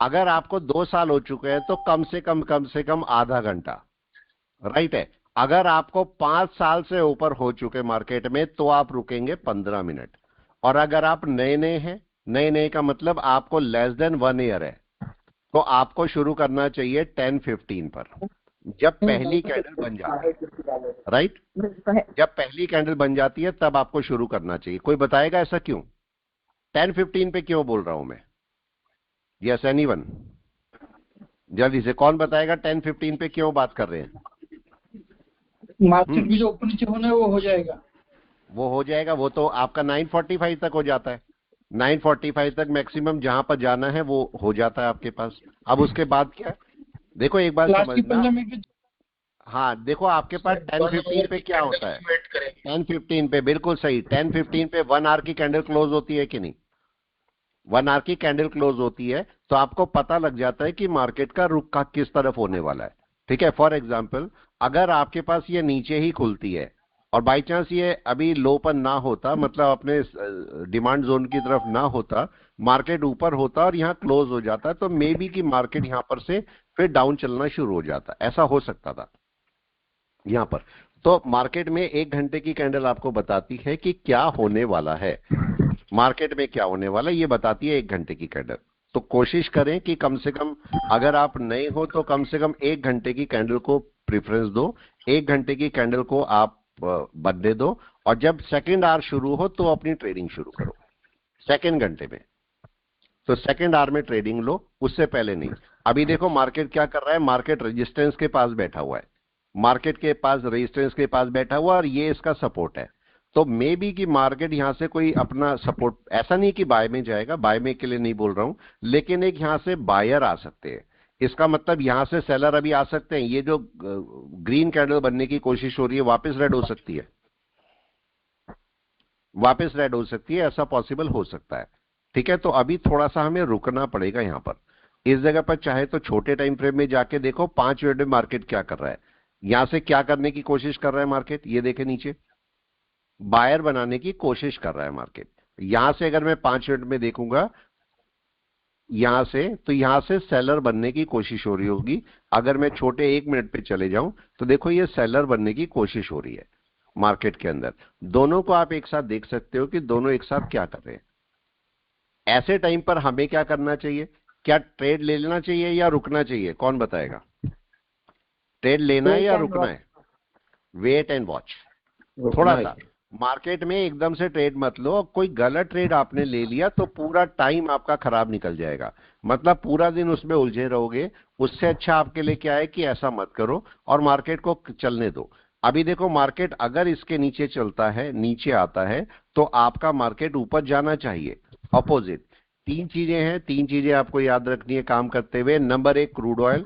अगर आपको 2 साल हो चुके हैं तो कम से कम आधा घंटा, राइट है। अगर आपको 5 साल से ऊपर हो चुके मार्केट में तो आप रुकेंगे 15 मिनट। और अगर आप नए नए हैं, नए नए का मतलब आपको लेस देन 1 ईयर है, तो आपको शुरू करना चाहिए 10:15 पर, जब पहली कैंडल बन जाती है, राइट। जब पहली कैंडल बन जाती है तब आपको शुरू करना चाहिए। कोई बताएगा ऐसा क्यों? 10:15 पे क्यों बोल रहा हूं मैं? Yes anyone? जल्दी से कौन बताएगा 10:15 पे क्यों बात कर रहे हैं? मार्केट भी जो ऊपर नीचे होना है वो हो जाएगा। वो हो जाएगा, वो तो आपका 9:45 तक हो जाता है। 9:45 तक मैक्सिमम जहां पर जाना है वो हो जाता है आपके पास। अब उसके बाद क्या है? देखो एक बात लास्ट की समझना। 15 मिनट। हाँ देखो आपके पास 10:15 पे क्या होता है? 10:15 पे बिल्कुल सही, 10:15 पे 1 आवर की कैंडल क्लोज होती है कि नहीं? 1 आवर की कैंडल क्लोज होती है, तो आपको पता लग जाता है कि मार्केट का रुख का किस तरफ होने वाला है। ठीक है, फॉर एग्जाम्पल अगर आपके पास ये नीचे ही खुलती है और बाई चांस ये अभी लो पर ना होता, मतलब अपने डिमांड जोन की तरफ ना होता, मार्केट ऊपर होता और यहाँ क्लोज हो जाता, तो मे बी कि मार्केट यहाँ पर से फिर डाउन चलना शुरू हो जाता। ऐसा हो सकता था यहाँ पर। तो मार्केट में 1 घंटे की कैंडल आपको बताती है कि क्या होने वाला है, मार्केट में क्या होने वाला है ये बताती है 1 घंटे की कैंडल। तो कोशिश करें कि कम से कम, अगर आप नए हो तो कम से कम 1 घंटे की कैंडल को प्रेफरेंस दो, 1 घंटे की कैंडल को आप बनने दो, और जब सेकेंड आवर शुरू हो तो अपनी ट्रेडिंग शुरू करो सेकेंड घंटे में। तो सेकेंड आवर में ट्रेडिंग लो, उससे पहले नहीं। अभी देखो मार्केट क्या कर रहा है, मार्केट रेजिस्टेंस के पास बैठा हुआ है, मार्केट के पास रेजिस्टेंस के पास बैठा हुआ और ये इसका सपोर्ट है। तो मे बी कि मार्केट यहां से कोई अपना सपोर्ट, ऐसा नहीं कि बाय में जाएगा, बाय में के लिए नहीं बोल रहा हूं, लेकिन एक यहां से बायर आ सकते हैं। इसका मतलब यहां से सेलर अभी आ सकते हैं। ये जो ग्रीन कैंडल बनने की कोशिश हो रही है वापस रेड हो सकती है, वापस रेड हो सकती है, ऐसा पॉसिबल हो सकता है। ठीक है, तो अभी थोड़ा सा हमें रुकना पड़ेगा यहां पर। इस जगह पर चाहे तो छोटे टाइम फ्रेम में जाके देखो 5 मिनट में मार्केट क्या कर रहा है, यहां से क्या करने की कोशिश कर रहा है मार्केट, ये देखे नीचे बायर बनाने की कोशिश कर रहा है मार्केट। यहां से अगर मैं 5 मिनट में देखूंगा यहां से, तो यहां से सेलर बनने की कोशिश हो रही होगी। अगर मैं छोटे 1 मिनट पे चले जाऊं तो देखो ये सेलर बनने की कोशिश हो रही है मार्केट के अंदर। दोनों को आप एक साथ देख सकते हो कि दोनों एक साथ क्या कर रहे हैं। ऐसे टाइम पर हमें क्या करना चाहिए? क्या ट्रेड ले लेना चाहिए या रुकना चाहिए? कौन बताएगा? ट्रेड लेना है या रुकना है? Wait and watch. थोड़ा सा मार्केट में एकदम से ट्रेड मत लो। कोई गलत ट्रेड आपने ले लिया तो पूरा टाइम आपका खराब निकल जाएगा, मतलब पूरा दिन उसमें उलझे रहोगे। उससे अच्छा आपके लिए क्या है कि ऐसा मत करो और मार्केट को चलने दो। अभी देखो मार्केट अगर इसके नीचे चलता है, नीचे आता है, तो आपका मार्केट ऊपर जाना चाहिए, अपोजिट। 3 चीजें हैं, 3 चीजें आपको याद रखनी है काम करते हुए। Number 1 crude oil,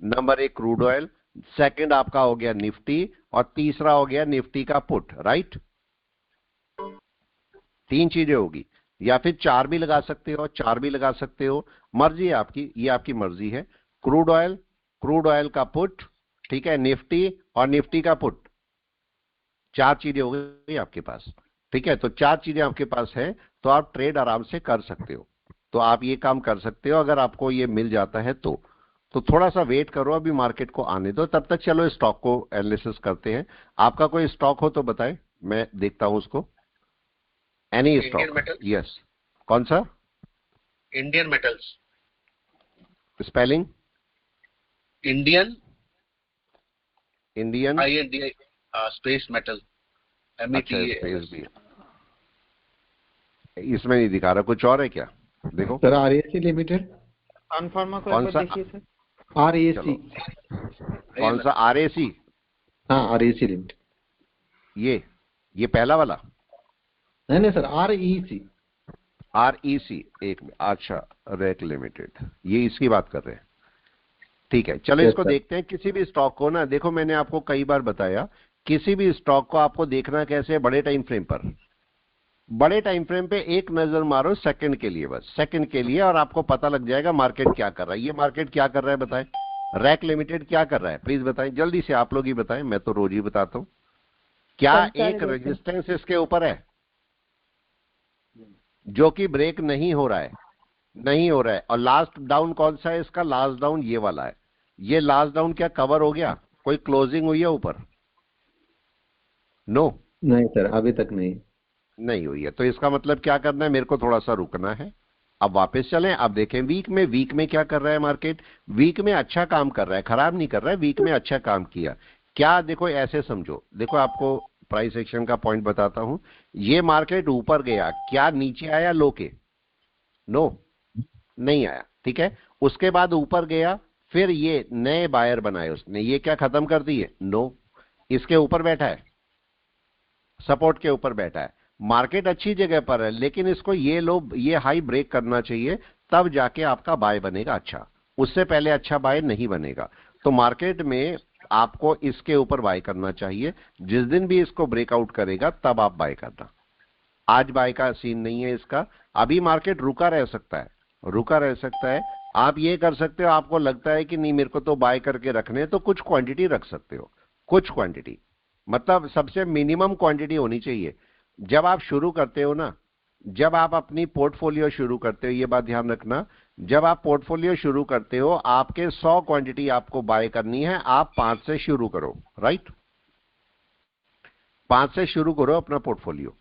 number 1 crude oil, second आपका हो गया निफ्टी, और तीसरा हो गया निफ्टी का पुट, राइट। 3 चीजें होगी, या फिर 4 भी लगा सकते हो, 4 भी लगा सकते हो, मर्जी है आपकी, ये आपकी मर्जी है। क्रूड ऑयल, क्रूड ऑयल का पुट, ठीक है, निफ्टी और निफ्टी का पुट, 4 चीजें हो गई आपके पास। ठीक है, तो 4 चीजें आपके पास है, तो आप ट्रेड आराम से कर सकते हो। तो आप ये काम कर सकते हो अगर आपको ये मिल जाता है तो थोड़ा सा वेट करो, अभी मार्केट को आने दो। तब तक चलो स्टॉक को एनालिसिस करते हैं। आपका कोई स्टॉक हो तो बताएं, मैं देखता हूं उसको। Any Indian stock? Metal, yes. कौन सा? Indian metals, spelling? Indian, Indian? INDI, space metal, अच्छा, META। स्पेस भी इसमें नहीं दिखा रहा, कुछ और है क्या? देखो सर RAC लिमिटेड। अनफार्मा को एक कौन बार सा? देखिए सर। RAC। चलो, कौन सा? RAC? हाँ RAC लिमिटेड। ये पहला वाला? नहीं सर REC। REC, एक में, अच्छा, रेक लिमिटेड, ये इसकी बात कर रहे हैं। ठीक है, चलो इसको देखते हैं। किसी भी स्टॉक को ना, देखो मैंने आपको कई बार बताया, किसी भी स्टॉक को आपको देखना कैसे है, बड़े टाइम फ्रेम पर। बड़े टाइम फ्रेम पे एक नजर मारो सेकंड के लिए, बस सेकंड के लिए, और आपको पता लग जाएगा मार्केट क्या कर रहा है। ये मार्केट क्या कर रहा है बताएं? रैक लिमिटेड क्या कर रहा है, प्लीज बताएं जल्दी से, आप लोग ही बताएं, मैं तो रोज ही बताता हूं। क्या एक रेजिस्टेंस इसके ऊपर है जो कि ब्रेक नहीं हो रहा है? नहीं हो रहा है। और लास्ट डाउन कौन सा है इसका? लास्ट डाउन ये वाला है। ये लास्ट डाउन क्या कवर हो गया? कोई क्लोजिंग हुई है ऊपर? नो, नहीं सर, अभी तक नहीं हुई है। तो इसका मतलब क्या करना है? मेरे को थोड़ा सा रुकना है। अब वापस चलें, अब देखें वीक में क्या कर रहा है मार्केट। वीक में अच्छा काम कर रहा है, खराब नहीं कर रहा है, वीक में अच्छा काम किया। क्या देखो, ऐसे समझो, देखो आपको प्राइस एक्शन का पॉइंट बताता हूं। ये मार्केट ऊपर गया, क्या नीचे आया लो के? नो, नहीं आया, ठीक है। उसके बाद ऊपर गया, फिर ये नए बायर बनाए उसने, ये क्या खत्म कर दिए? नो, इसके ऊपर बैठा है, सपोर्ट के ऊपर बैठा है। मार्केट अच्छी जगह पर है, लेकिन इसको ये हाई ब्रेक करना चाहिए, तब जाके आपका बाय बनेगा अच्छा। उससे पहले अच्छा बाय नहीं बनेगा। तो मार्केट में आपको इसके ऊपर बाय करना चाहिए। जिस दिन भी इसको ब्रेकआउट करेगा तब आप बाय करना। आज बाय का सीन नहीं है इसका। अभी मार्केट रुका रह सकता है, रुका रह सकता है। आप ये कर सकते हो, आपको लगता है कि नहीं मेरे को तो बाय करके रखने, तो कुछ क्वांटिटी रख सकते हो। कुछ क्वांटिटी मतलब सबसे मिनिमम क्वांटिटी होनी चाहिए। जब आप शुरू करते हो ना, जब आप अपनी पोर्टफोलियो शुरू करते हो, ये बात ध्यान रखना, जब आप पोर्टफोलियो शुरू करते हो, आपके 100 क्वांटिटी आपको बाय करनी है। आप 5 से शुरू करो, राइट? 5 से शुरू करो अपना पोर्टफोलियो,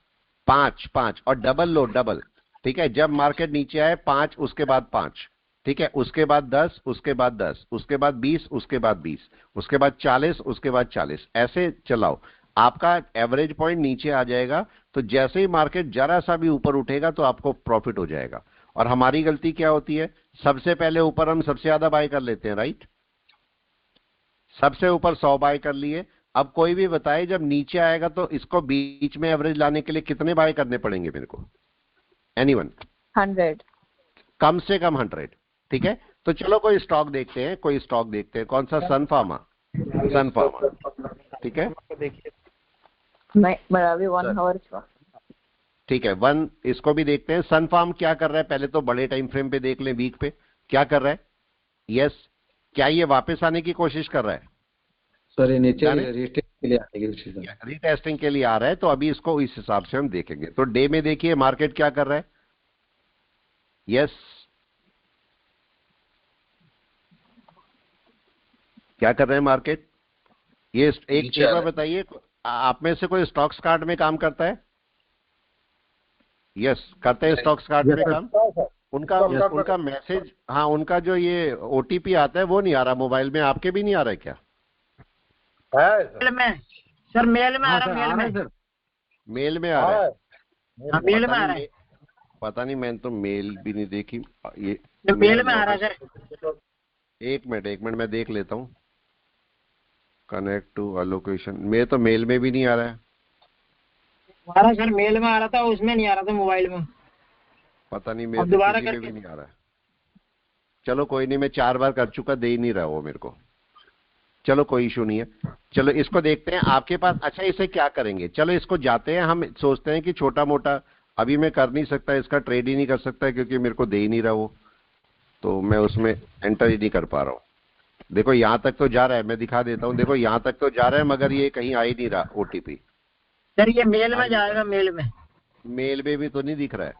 5 और डबल लो, डबल, ठीक है। जब मार्केट नीचे आए 5, उसके बाद 5, ठीक है, उसके बाद 10, उसके बाद 10, उसके बाद 20, उसके बाद 20, उसके बाद 40, उसके बाद 40, ऐसे चलाओ। आपका एवरेज पॉइंट नीचे आ जाएगा, तो जैसे ही मार्केट जरा सा भी ऊपर उठेगा तो आपको प्रॉफिट हो जाएगा। और हमारी गलती क्या होती है? सबसे पहले ऊपर हम सबसे ज्यादा बाय कर लेते हैं, राइट? सबसे ऊपर 100 बाय कर लिए। अब कोई भी बताए जब नीचे आएगा तो इसको बीच में एवरेज लाने के लिए कितने बाय करने पड़ेंगे मेरे को? एनीवन? 100, कम से कम 100, ठीक है। तो चलो कोई स्टॉक देखते हैं, कोई स्टॉक देखते हैं। कौन सा? सन फार्मा, सन फार्मा, ठीक है। मैं अभी 1 आवर ठीक है, इसको भी देखते हैं। सन फार्म क्या कर रहा है? पहले तो बड़े टाइम फ्रेम पे देख लें, वीक पे क्या कर रहा है। यस, क्या ये वापस आने की कोशिश कर रहा है? सर, ये नीचे रीटेस्ट के लिए आने की कोशिश कर रहा है। रीटेस्टिंग के लिए आ रहा है, तो अभी इसको इस हिसाब से हम देखेंगे। तो डे में देखिए मार्केट क्या कर रहा है। यस, क्या कर रहे हैं मार्केट? ये एक बार बताइए, आप में से कोई स्टॉक्स कार्ड में काम करता है? यस, करते हैं स्टॉक्स कार्ड में काम। उनका मैसेज, हाँ, उनका जो ये ओटीपी आता है वो नहीं आ रहा मोबाइल में। आपके भी नहीं आ रहा है क्या? मेल में सर, मेल में आ रहा है, मेल में आ रहा है। मेल में आ रहा है। पता नहीं, मैंने तो मेल भी नहीं देखी। ये मेल में आ रहा है सर। एक मिनट मैं देख लेता हूँ। कनेक्ट टू अलोकेशन, मेरे तो मेल में भी नहीं आ रहा है। हमारा सर मेल में आ रहा था, उसमें नहीं आ रहा था, मोबाइल में। पता नहीं, मेरे तो किसी में भी नहीं आ रहा है। चलो कोई नहीं, मैं 4 बार कर चुका, दे ही नहीं रहा वो मेरे को। चलो कोई इशू नहीं है। चलो इसको देखते हैं आपके पास। अच्छा, इसे क्या करेंगे? चलो इसको जाते हैं। हम सोचते हैं कि छोटा मोटा अभी मैं कर नहीं सकता, इसका ट्रेड ही नहीं कर सकता क्योंकि मेरे को दे ही नहीं रहा वो, तो मैं उसमें एंटर ही नहीं कर पा रहा हूँ। देखो यहाँ तक तो जा रहा है, मैं दिखा देता हूँ। देखो यहाँ तक तो जा रहा है, मगर ये कहीं आ ही नहीं रहा ओटीपी। सर ये मेल में जाएगा, मेल में भी तो नहीं दिख रहा है,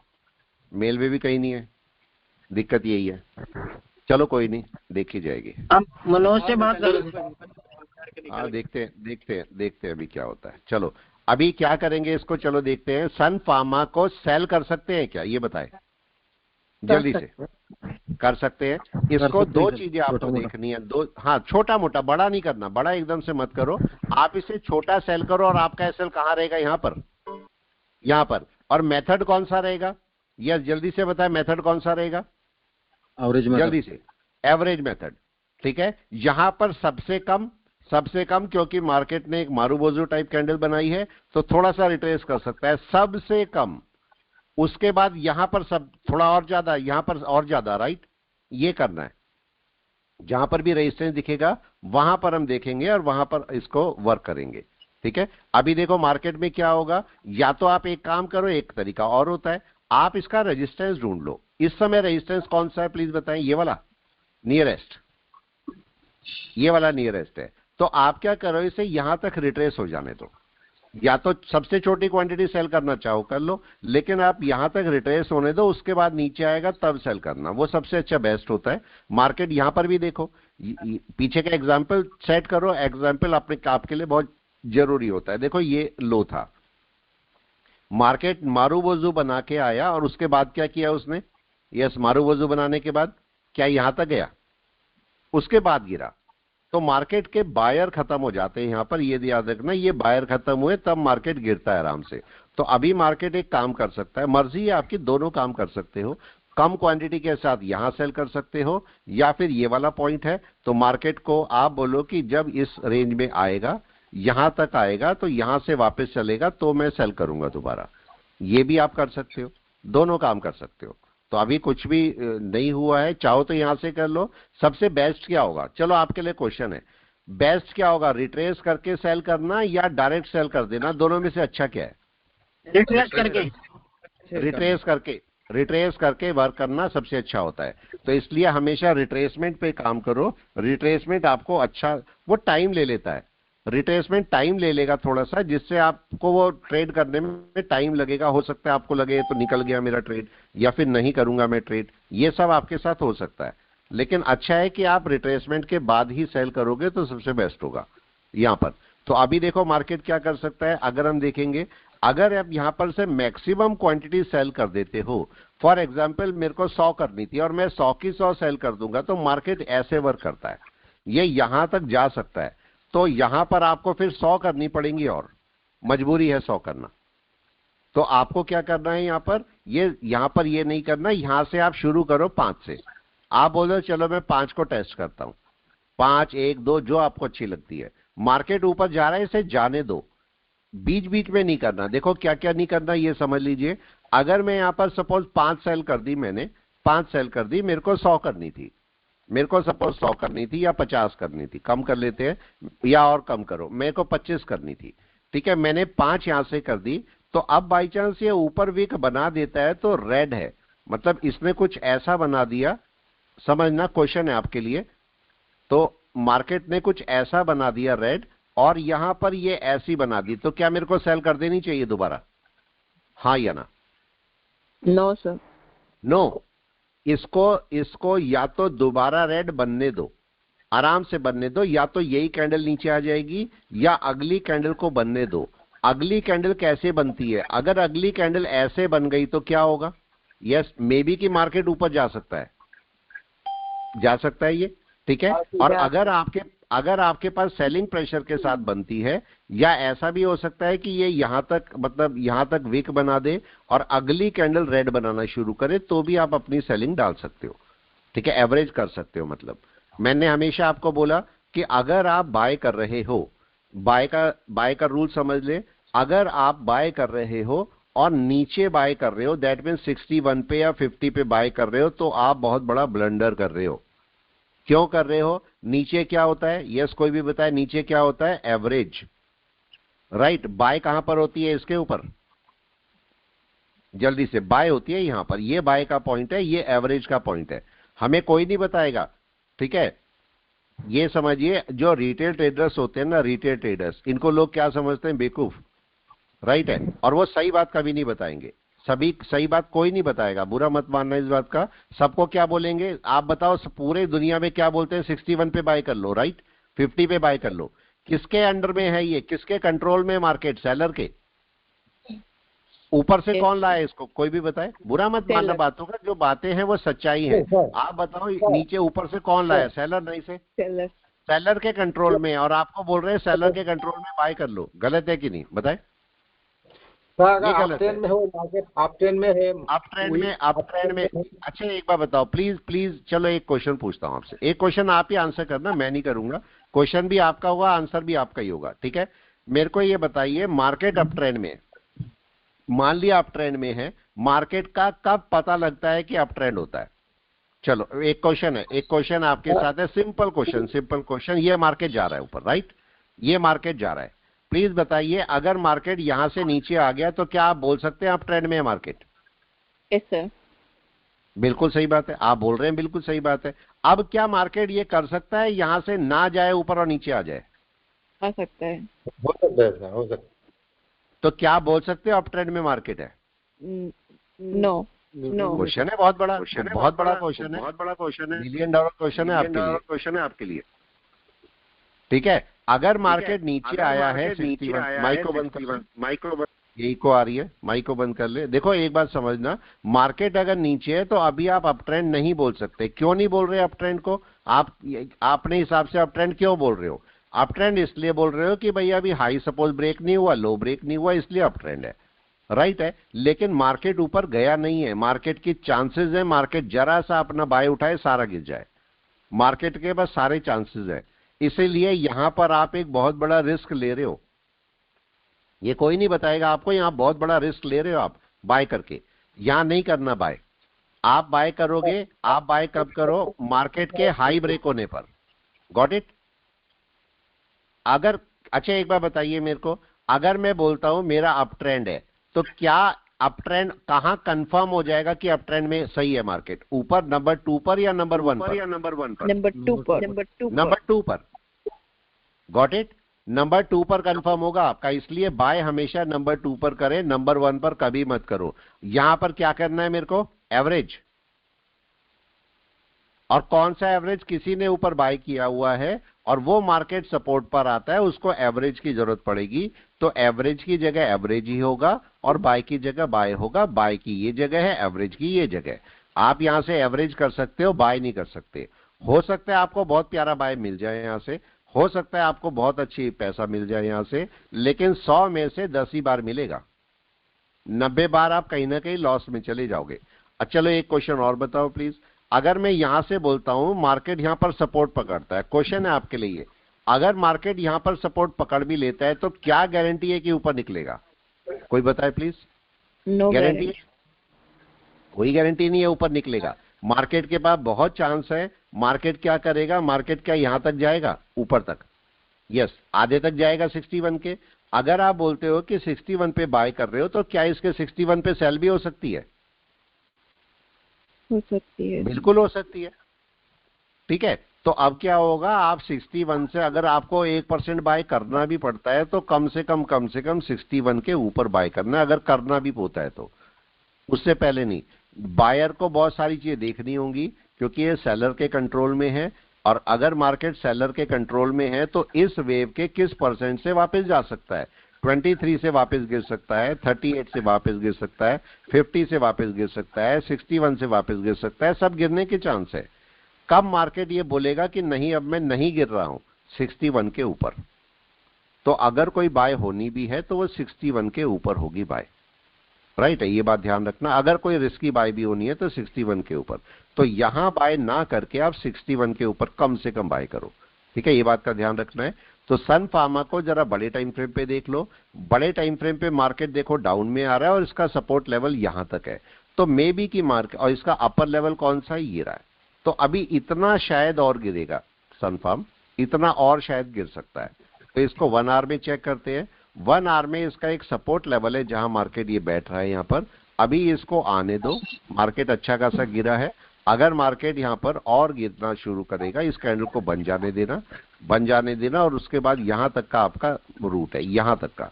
मेल में भी कहीं नहीं है। दिक्कत यही है। चलो कोई नहीं, देखी जाएगी। आप मनोज से बात करो। हाँ, देखते हैं अभी क्या होता है। चलो अभी क्या करेंगे इसको, चलो देखते हैं। सन फार्मा को सेल कर सकते हैं क्या, ये बताएं जल्दी से। कर सकते हैं। इसको 2 चीजें आपको देखनी है। हाँ, छोटा मोटा, बड़ा नहीं करना, बड़ा एकदम से मत करो। आप इसे छोटा सेल करो और आपका एसएल कहाँ रहेगा? यहाँ पर। और मेथड कौन सा रहेगा? यस, जल्दी से बताएं, मेथड कौन सा रहेगा? एवरेज मेथड, जल्दी से। एवरेज मेथड, ठीक है। यहां पर सबसे कम, क्योंकि मार्केट ने एक मारूबोजू टाइप कैंडल बनाई है, तो थोड़ा सा रिट्रेस कर सकता है, सबसे कम। उसके बाद यहां पर सब थोड़ा और ज्यादा, यहां पर और ज्यादा, राइट? ये करना है। जहां पर भी रेजिस्टेंस दिखेगा वहां पर हम देखेंगे और वहां पर इसको वर्क करेंगे, ठीक है। अभी देखो मार्केट में क्या होगा। या तो आप एक काम करो, एक तरीका और होता है, आप इसका रेजिस्टेंस ढूंढ लो। इस समय रेजिस्टेंस कौन सा है प्लीज बताएं? ये वाला नियरेस्ट, ये वाला नियरेस्ट है। तो आप क्या करो, इसे यहां तक रिट्रेस हो जाने दो। या तो सबसे छोटी क्वांटिटी सेल करना चाहो कर लो, लेकिन आप यहां तक रिट्रेस होने दो, उसके बाद नीचे आएगा तब सेल करना, वो सबसे अच्छा बेस्ट होता है। मार्केट यहां पर भी देखो, पीछे का एग्जांपल सेट करो, एग्जांपल आपके लिए बहुत जरूरी होता है। देखो ये लो था, मार्केट मारूबोजू बना के आया और उसके बाद क्या किया उसने, यस मारूबोजू बनाने के बाद क्या यहां तक गया, उसके बाद गिरा, तो मार्केट के बायर खत्म हो जाते हैं यहां पर, ये याद रखना, ये बायर खत्म हुए तब मार्केट गिरता है आराम से। तो अभी मार्केट एक काम कर सकता है, मर्जी है आपकी, दोनों काम कर सकते हो, कम क्वांटिटी के साथ यहां सेल कर सकते हो, या फिर ये वाला पॉइंट है तो मार्केट को आप बोलो कि जब इस रेंज में आएगा, यहां तक आएगा तो यहां से वापस चलेगा तो मैं सेल करूंगा दोबारा, ये भी आप कर सकते हो, दोनों काम कर सकते हो। तो अभी कुछ भी नहीं हुआ है, चाहो तो यहां से कर लो। सबसे बेस्ट क्या होगा, चलो आपके लिए क्वेश्चन है, बेस्ट क्या होगा, रिट्रेस करके सेल करना या डायरेक्ट सेल कर देना, दोनों में से अच्छा क्या है? रिट्रेस करके, रिट्रेस करके वर्क करना सबसे अच्छा होता है। तो इसलिए हमेशा रिट्रेसमेंट पे काम करो, रिट्रेसमेंट आपको अच्छा, वो टाइम ले लेता है, रिट्रेसमेंट टाइम ले लेगा थोड़ा सा, जिससे आपको वो ट्रेड करने में टाइम लगेगा, हो सकता है आपको लगे तो निकल गया मेरा ट्रेड, या फिर नहीं करूंगा मैं ट्रेड, ये सब आपके साथ हो सकता है। लेकिन अच्छा है कि आप रिट्रेसमेंट के बाद ही सेल करोगे तो सबसे बेस्ट होगा यहां पर। तो अभी देखो मार्केट क्या कर सकता है, अगर हम देखेंगे, अगर आप यहां पर से मैक्सिमम क्वांटिटी सेल कर देते हो, फॉर एग्जांपल मेरे को 100 करनी थी और मैं 100 की 100 सेल कर दूंगा, तो मार्केट ऐसे वर्क करता है, ये यहां तक जा सकता है, तो यहां पर आपको फिर 100 करनी पड़ेंगी और मजबूरी है 100 करना। तो आपको क्या करना है यहां पर, यहां पर ये नहीं करना, यहां से आप शुरू करो 5 से, आप बोलो चलो मैं 5 को टेस्ट करता हूं, 5 1 2 जो आपको अच्छी लगती है, मार्केट ऊपर जा रहा है इसे जाने दो, बीच बीच में नहीं करना। देखो क्या क्या नहीं करना ये समझ लीजिए, अगर मैं यहां पर सपोज 5 सेल कर दी, मैंने 5 सेल कर दी, मेरे को 100 करनी थी, मेरे को सपोज 100 करनी थी या 50 करनी थी, कम कर लेते हैं या और कम करो, मेरे को 25 करनी थी, ठीक है, मैंने 5 यहां से कर दी, तो अब बाई चांस ये ऊपर वीक बना देता है तो रेड है, मतलब इसने कुछ ऐसा बना दिया, समझना क्वेश्चन है आपके लिए, तो मार्केट ने कुछ ऐसा बना दिया रेड, और यहां पर ये ऐसी बना दी, तो क्या मेरे को सेल कर देनी चाहिए दोबारा, हाँ या ना? नो सर, नो, इसको या तो दोबारा रेड बनने दो, आराम से बनने दो, या तो यही कैंडल नीचे आ जाएगी या अगली कैंडल को बनने दो। अगली कैंडल कैसे बनती है, अगर अगली कैंडल ऐसे बन गई तो क्या होगा, यस मे बी कि मार्केट ऊपर जा सकता है ये, ठीक है। और अगर आपके पास सेलिंग प्रेशर के साथ बनती है, या ऐसा भी हो सकता है कि ये यहां तक, मतलब यहां तक विक बना दे और अगली कैंडल रेड बनाना शुरू करे, तो भी आप अपनी सेलिंग डाल सकते हो, ठीक है, एवरेज कर सकते हो। मतलब मैंने हमेशा आपको बोला कि अगर आप बाय कर रहे हो, बाय का रूल समझ ले, अगर आप बाय कर रहे हो और नीचे बाय कर रहे हो, दैट मीन 61 पे या 50 पे बाय कर रहे हो, तो आप बहुत बड़ा ब्लंडर कर रहे हो। क्यों कर रहे हो, नीचे क्या होता है, यस कोई भी बताए, नीचे क्या होता है, एवरेज, राइट। बाय कहां पर होती है, इसके ऊपर, जल्दी से, बाय होती है यहां पर, ये बाय का पॉइंट है, ये एवरेज का पॉइंट है, हमें कोई नहीं बताएगा, ठीक है। ये समझिए, जो रिटेल ट्रेडर्स होते हैं ना, रिटेल ट्रेडर्स, इनको लोग क्या समझते हैं, बेवकूफ, राइट है, और वो सही बात कभी नहीं बताएंगे, सही बात कोई नहीं बताएगा, बुरा मत मानना इस बात का। सबको क्या बोलेंगे, आप बताओ पूरे दुनिया में क्या बोलते हैं, 61 पे बाय कर लो, राइट, 50 पे बाय कर लो, किसके अंडर में है ये, किसके कंट्रोल में मार्केट, सेलर के, ऊपर से कौन लाया इसको, कोई भी बताए, बुरा मत मानना बातों का, जो बातें हैं वो सच्चाई है। आप बताओ नीचे ऊपर से कौन लाया, सेलर नहीं से, सेलर के कंट्रोल में, और आपको बोल रहे हैं सेलर के कंट्रोल में बाय कर लो, गलत है कि नहीं बताए? अप ट्रेंड में हो मार्केट, अप ट्रेंड में है, अप ट्रेंड में। अच्छा एक बार बताओ प्लीज, चलो एक क्वेश्चन पूछता हूं आपसे, एक क्वेश्चन आप ही आंसर करना, मैं नहीं करूंगा, क्वेश्चन भी आपका होगा, आंसर भी आपका ही होगा, ठीक है। मेरे को ये बताइए, मार्केट अप ट्रेंड में, मान लिया अप ट्रेंड में है, मार्केट का कब पता लगता है कि अप ट्रेंड होता है? चलो एक क्वेश्चन आपके साथ है, सिंपल क्वेश्चन, ये मार्केट जा रहा है ऊपर, राइट, ये मार्केट जा रहा है, प्लीज बताइए, अगर मार्केट यहां से नीचे आ गया तो क्या आप बोल सकते हैं अप ट्रेंड में है मार्केट? यस सर, बिल्कुल सही बात है, आप बोल रहे हैं बिल्कुल सही बात है। अब क्या मार्केट ये कर सकता है यहां से ना जाए ऊपर और नीचे आ जाए? आ सकता है, हो सकता है, तो क्या बोल सकते हो अप ट्रेंड में मार्केट है? नो नो क्वेश्चन है बहुत बड़ा, बहुत बड़ा क्वेश्चन है, बहुत बड़ा क्वेश्चन है, $1 मिलियन क्वेश्चन है आपके लिए, क्वेश्चन है आपके लिए। ठीक है, अगर मार्केट नीचे आया है 61, माइक को बंद, यही को आ रही है, माइक को बंद कर ले। देखो एक बात समझना, मार्केट अगर नीचे है तो अभी आप अप ट्रेंड नहीं बोल सकते। क्यों नहीं बोल रहे अप ट्रेंड को? आप अपने हिसाब से अप ट्रेंड क्यों बोल रहे हो? अप ट्रेंड इसलिए बोल रहे हो कि भैया अभी हाई सपोज ब्रेक नहीं हुआ, लो ब्रेक नहीं हुआ, इसलिए अप ट्रेंड है, राइट है। लेकिन मार्केट ऊपर गया नहीं है, मार्केट की चांसेस है मार्केट जरा सा अपना बाय उठाए सारा गिर जाए, मार्केट के पास सारे चांसेस है। इसीलिए यहां पर आप एक बहुत बड़ा रिस्क ले रहे हो, ये कोई नहीं बताएगा आपको, यहां बहुत बड़ा रिस्क ले रहे हो आप बाय करके। यहां नहीं करना बाय, आप बाय करोगे, आप बाय कब करो? मार्केट के हाई ब्रेक होने पर। Got it? अगर अच्छा एक बार बताइए मेरे को, अगर मैं बोलता हूं मेरा अप ट्रेंड है, तो क्या अप ट्रेंड कहां कंफर्म हो जाएगा कि अप ट्रेंड में सही है मार्केट? ऊपर नंबर 2 पर या नंबर 1 पर? नंबर 2 पर। Got it? नंबर 2 पर कंफर्म होगा आपका, इसलिए बाय हमेशा नंबर 2 पर करें, नंबर 1 पर कभी मत करो। यहां पर क्या करना है मेरे को? एवरेज। और कौन सा एवरेज? किसी ने ऊपर बाय किया हुआ है और वो मार्केट सपोर्ट पर आता है, उसको एवरेज की जरूरत पड़ेगी, तो एवरेज की जगह एवरेज ही होगा और बाय की जगह बाय होगा। बाय की ये जगह है, एवरेज की ये जगह। आप यहां से एवरेज कर सकते हो, बाय नहीं कर सकते। हो सकता है आपको बहुत प्यारा बाय मिल जाए यहां से, हो सकता है आपको बहुत अच्छी पैसा मिल जाए यहां से, लेकिन 100 में से 10 ही बार मिलेगा, 90 बार आप कहीं ना कहीं लॉस में चले जाओगे। चलो एक क्वेश्चन और बताओ प्लीज। अगर मैं यहां से बोलता हूं मार्केट यहां पर सपोर्ट पकड़ता है, क्वेश्चन है आपके लिए, अगर मार्केट यहां पर सपोर्ट पकड़ भी लेता है तो क्या गारंटी है कि ऊपर निकलेगा? कोई बताए प्लीज। No guarantee? कोई गारंटी नहीं है ऊपर निकलेगा। मार्केट के पास बहुत चांस है, मार्केट क्या करेगा? मार्केट क्या यहां तक जाएगा? ऊपर तक, यस, आधे तक जाएगा 61 के। अगर आप बोलते हो कि 61 पे बाय कर रहे हो, तो क्या इसके 61 पे सेल भी हो सकती है? हो सकती है, बिल्कुल हो सकती है। ठीक है, तो अब क्या होगा? आप 61 से अगर आपको 1% बाय करना भी पड़ता है तो कम से कम 61 के ऊपर बाय करना है, अगर करना भी होता है तो, उससे पहले नहीं। बायर को बहुत सारी चीजें देखनी होंगी क्योंकि ये सेलर के कंट्रोल में है, और अगर मार्केट सेलर के कंट्रोल में है तो इस वेव के किस परसेंट से वापस जा सकता है? 23 से वापस गिर सकता है, 38 से वापस गिर सकता है, 50 से वापस गिर सकता है, 61 से वापस गिर सकता है, सब गिरने के चांस है। कब मार्केट ये बोलेगा कि नहीं अब मैं नहीं गिर रहा हूं? 61 के ऊपर। तो अगर कोई बाय होनी भी है तो वो 61 के ऊपर होगी बाय, राइट है, ये बात ध्यान रखना। अगर कोई रिस्की बाय भी होनी है तो 61 के ऊपर। तो यहां बाय ना करके आप 61 के ऊपर कम से कम बाय करो, ठीक है, ये बात का ध्यान रखना है। तो सन फार्मा को जरा बड़े टाइम फ्रेम पे देख लो। बड़े टाइम फ्रेम पे मार्केट देखो डाउन में आ रहा है और इसका सपोर्ट लेवल यहां तक है, तो मे बी की मार्केट, और इसका अपर लेवल कौन सा है? ये रहा है। तो अभी इतना शायद और गिरेगा सन फार्म, इतना और शायद गिर सकता है। तो इसको 1 आवर में चेक करते हैं। 1 आवर में इसका एक सपोर्ट लेवल है जहां मार्केट ये बैठ रहा है यहाँ पर, अभी इसको आने दो। मार्केट अच्छा खासा गिरा है, अगर मार्केट यहाँ पर और गिरना शुरू करेगा इस कैंडल को बन जाने देना, और उसके बाद यहां तक का आपका रूट है, यहां तक का।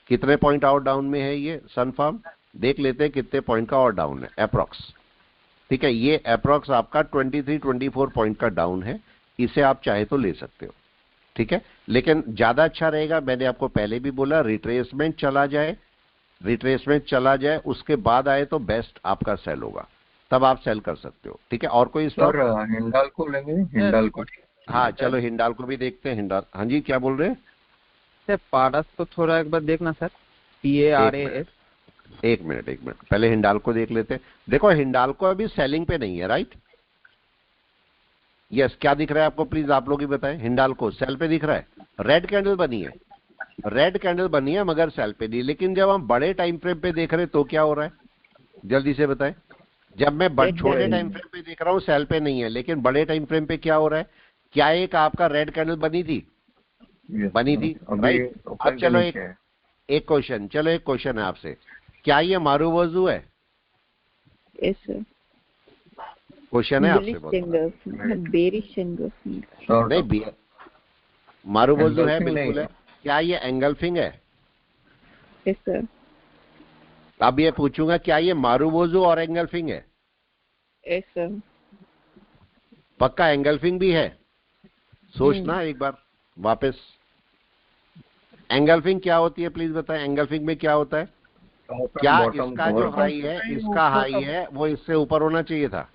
कितने पॉइंट और डाउन में है ये सन फार्म? देख लेते हैं कितने पॉइंट का और डाउन है अप्रॉक्स। ठीक है, ये अप्रॉक्स आपका 23-24 पॉइंट का डाउन है, इसे आप चाहे तो ले सकते हो, ठीक है। लेकिन ज्यादा अच्छा रहेगा, मैंने आपको पहले भी बोला, रिट्रेसमेंट चला जाए, उसके बाद आए तो बेस्ट आपका सेल होगा, तब आप सेल कर सकते हो, ठीक है। और कोई स्टॉक? हिंडाल्को लेंगे, हिंडाल्को। हाँ चलो हिंडाल्को भी देखते हैं। हिंडाल, हाँ जी क्या बोल रहे हैं सर? पारस को थोड़ा एक बार देखना सर, PARAS। एक मिनट पहले हिंडाल्को देख लेते हैं। देखो हिंडाल्को अभी सेलिंग पे नहीं है, राइट? यस, क्या दिख रहा है आपको प्लीज आप लोग ही बताएं। हिंडाल्को सेल पे दिख रहा है, रेड कैंडल बनी है मगर सेल पे नहीं। लेकिन जब हम बड़े टाइम फ्रेम पे देख रहे हैं तो क्या हो रहा है, जल्दी से बताएं। जब मैं छोटे टाइम फ्रेम पे देख रहा हूँ सेल पे नहीं है, लेकिन बड़े टाइम फ्रेम पे क्या हो रहा है? क्या एक आपका रेड कैंडल बनी थी? राइट। अब चलो एक क्वेश्चन है आपसे, क्या ये मारूवोजू है? Yes sir. क्वेश्चन है आपसे, नहीं मारूवोजू है, बिल्कुल है। क्या ये एंगल्फिंग है? Yes, sir. अब ये पूछूंगा क्या ये मारूबोजू और एंगल्फिंग है? Yes, sir. पक्का एंगल्फिंग भी है? सोचना एक बार वापस। एंगल्फिंग क्या होती है प्लीज बताएं, एंगल्फिंग में क्या होता है? क्या इसका जो हाई है, इसका हाई है वो इससे ऊपर होना चाहिए था,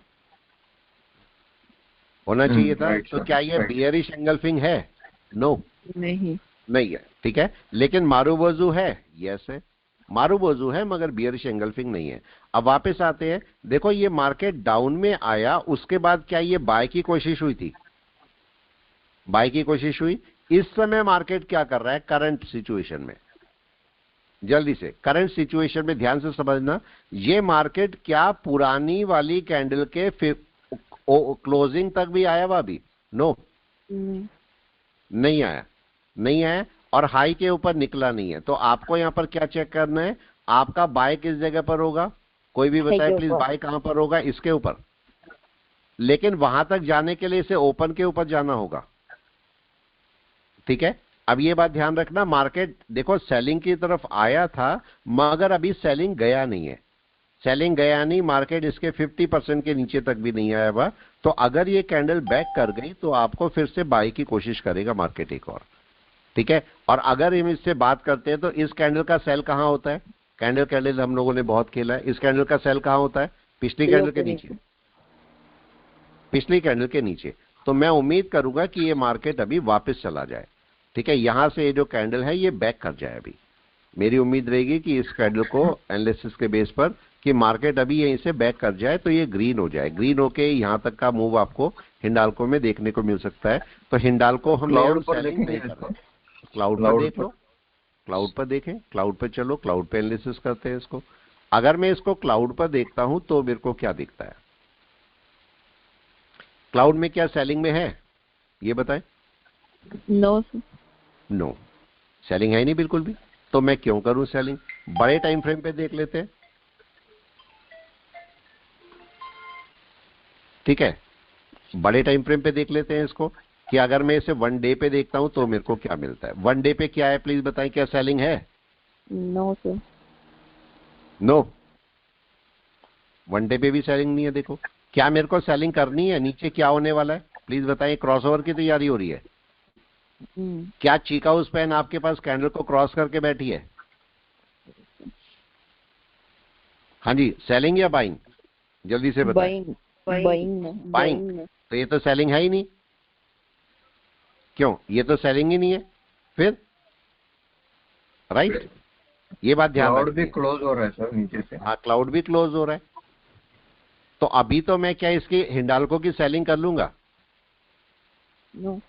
होना चाहिए था। तो क्या ये बियरिश एंगल्फिंग है? नो, नहीं नहीं है, ठीक है। लेकिन मारूबोजू है, यस है, मारूबोजू है मगर बियरिश एंगल्फिंग नहीं है। अब वापस आते हैं, देखो ये मार्केट डाउन में आया, उसके बाद क्या ये बाय की कोशिश हुई थी? बाय की कोशिश हुई। इस समय मार्केट क्या कर रहा है करंट सिचुएशन में? जल्दी से करंट सिचुएशन में ध्यान से समझना, ये मार्केट क्या पुरानी वाली कैंडल के क्लोजिंग तक भी आया हुआ अभी? नो, नहीं आया, नहीं आया, और हाई के ऊपर निकला नहीं है। तो आपको यहां पर क्या चेक करना है, आपका बाय किस जगह पर होगा? कोई भी बताए प्लीज, बाय कहां पर होगा? इसके ऊपर। लेकिन वहां तक जाने के लिए इसे ओपन के ऊपर जाना होगा, ठीक है। अब ये बात ध्यान रखना, मार्केट देखो सेलिंग की तरफ आया था मगर अभी सेलिंग गया नहीं है, सेलिंग गया नहीं, मार्केट इसके 50% के नीचे तक भी नहीं आया हुआ। तो अगर ये कैंडल बैक कर गई तो आपको फिर से बाय की कोशिश करेगा मार्केट एक और, ठीक है। और अगर हम इससे बात करते हैं तो इस कैंडल का सेल कहां होता है? कैंडल हम लोगों ने बहुत खेला है। इस कैंडल का सेल कहां होता है? पिछली कैंडल के नीचे, पिछली कैंडल के नीचे। तो मैं उम्मीद करूंगा कि ये मार्केट अभी वापस चला जाए, ठीक है। यहां से ये जो कैंडल है ये बैक कर जाए अभी। मेरी उम्मीद रहेगी कि इस कैंडल को एनालिसिस के बेस पर कि मार्केट अभी यहीं से बैक कर जाए तो ये ग्रीन हो जाए, ग्रीन होके यहां तक का मूव आपको हिंडाल्को में देखने को मिल सकता है। तो हिंडाल्को हम सेलिंग नहीं कर रहे, क्लाउड पर देख लो, क्लाउड पर देखें, क्लाउड पर चलो, क्लाउड पे एनालिसिस करते हैं इसको। अगर मैं इसको क्लाउड पर देखता हूं तो मेरे को क्या दिखता है? क्लाउड में क्या सेलिंग में है ये बताएं? No sir. नो, सेलिंग है ही नहीं बिल्कुल भी। तो मैं क्यों करूं सेलिंग? बड़े टाइम फ्रेम पे देख लेते हैं, ठीक है। बड़े टाइम फ्रेम पे देख लेते हैं इसको कि अगर मैं इसे 1 डे पे देखता हूं तो मेरे को क्या मिलता है। 1 डे पे क्या है प्लीज बताएं, क्या सेलिंग है? No sir. नो, 1 डे पे भी सेलिंग नहीं है। देखो क्या मेरे को सेलिंग करनी है? नीचे क्या होने वाला है प्लीज बताएं? क्रॉसओवर की तैयारी हो रही है। क्या चीका स्पैन आपके पास कैंडल को क्रॉस करके बैठी है? हाँ जी, सेलिंग या बाइंग? जल्दी से बताएं। बाइंग। तो ये तो सेलिंग है ही नहीं, क्यों? ये तो सेलिंग ही नहीं है फिर, राइट। ये बात ध्यान रखिए। क्लाउड भी क्लोज हो रहा है सर नीचे से। हाँ, क्लाउड भी क्लोज हो रहा है। तो अभी तो मैं क्या इसकी हिंडाल्को की सेलिंग कर लूंगा? नो।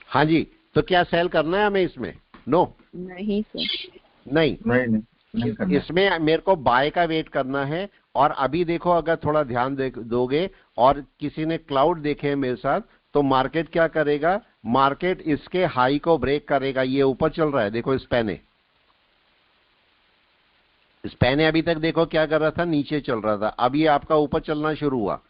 हाँ जी, तो क्या सेल करना है हमें इसमें? नो, नहीं सर। नहीं, नहीं करना। इसमें मेरे को बाय का वेट करना है। और अभी देखो अगर थोड़ा ध्यान दोगे और किसी ने क्लाउड देखे हैं मेरे साथ, तो मार्केट क्या करेगा? मार्केट इसके हाई को ब्रेक करेगा। ये ऊपर चल रहा है, देखो स्पैने अभी तक देखो क्या कर रहा था, नीचे चल रहा था। अब ये आपका ऊपर चलना शुरू हुआ,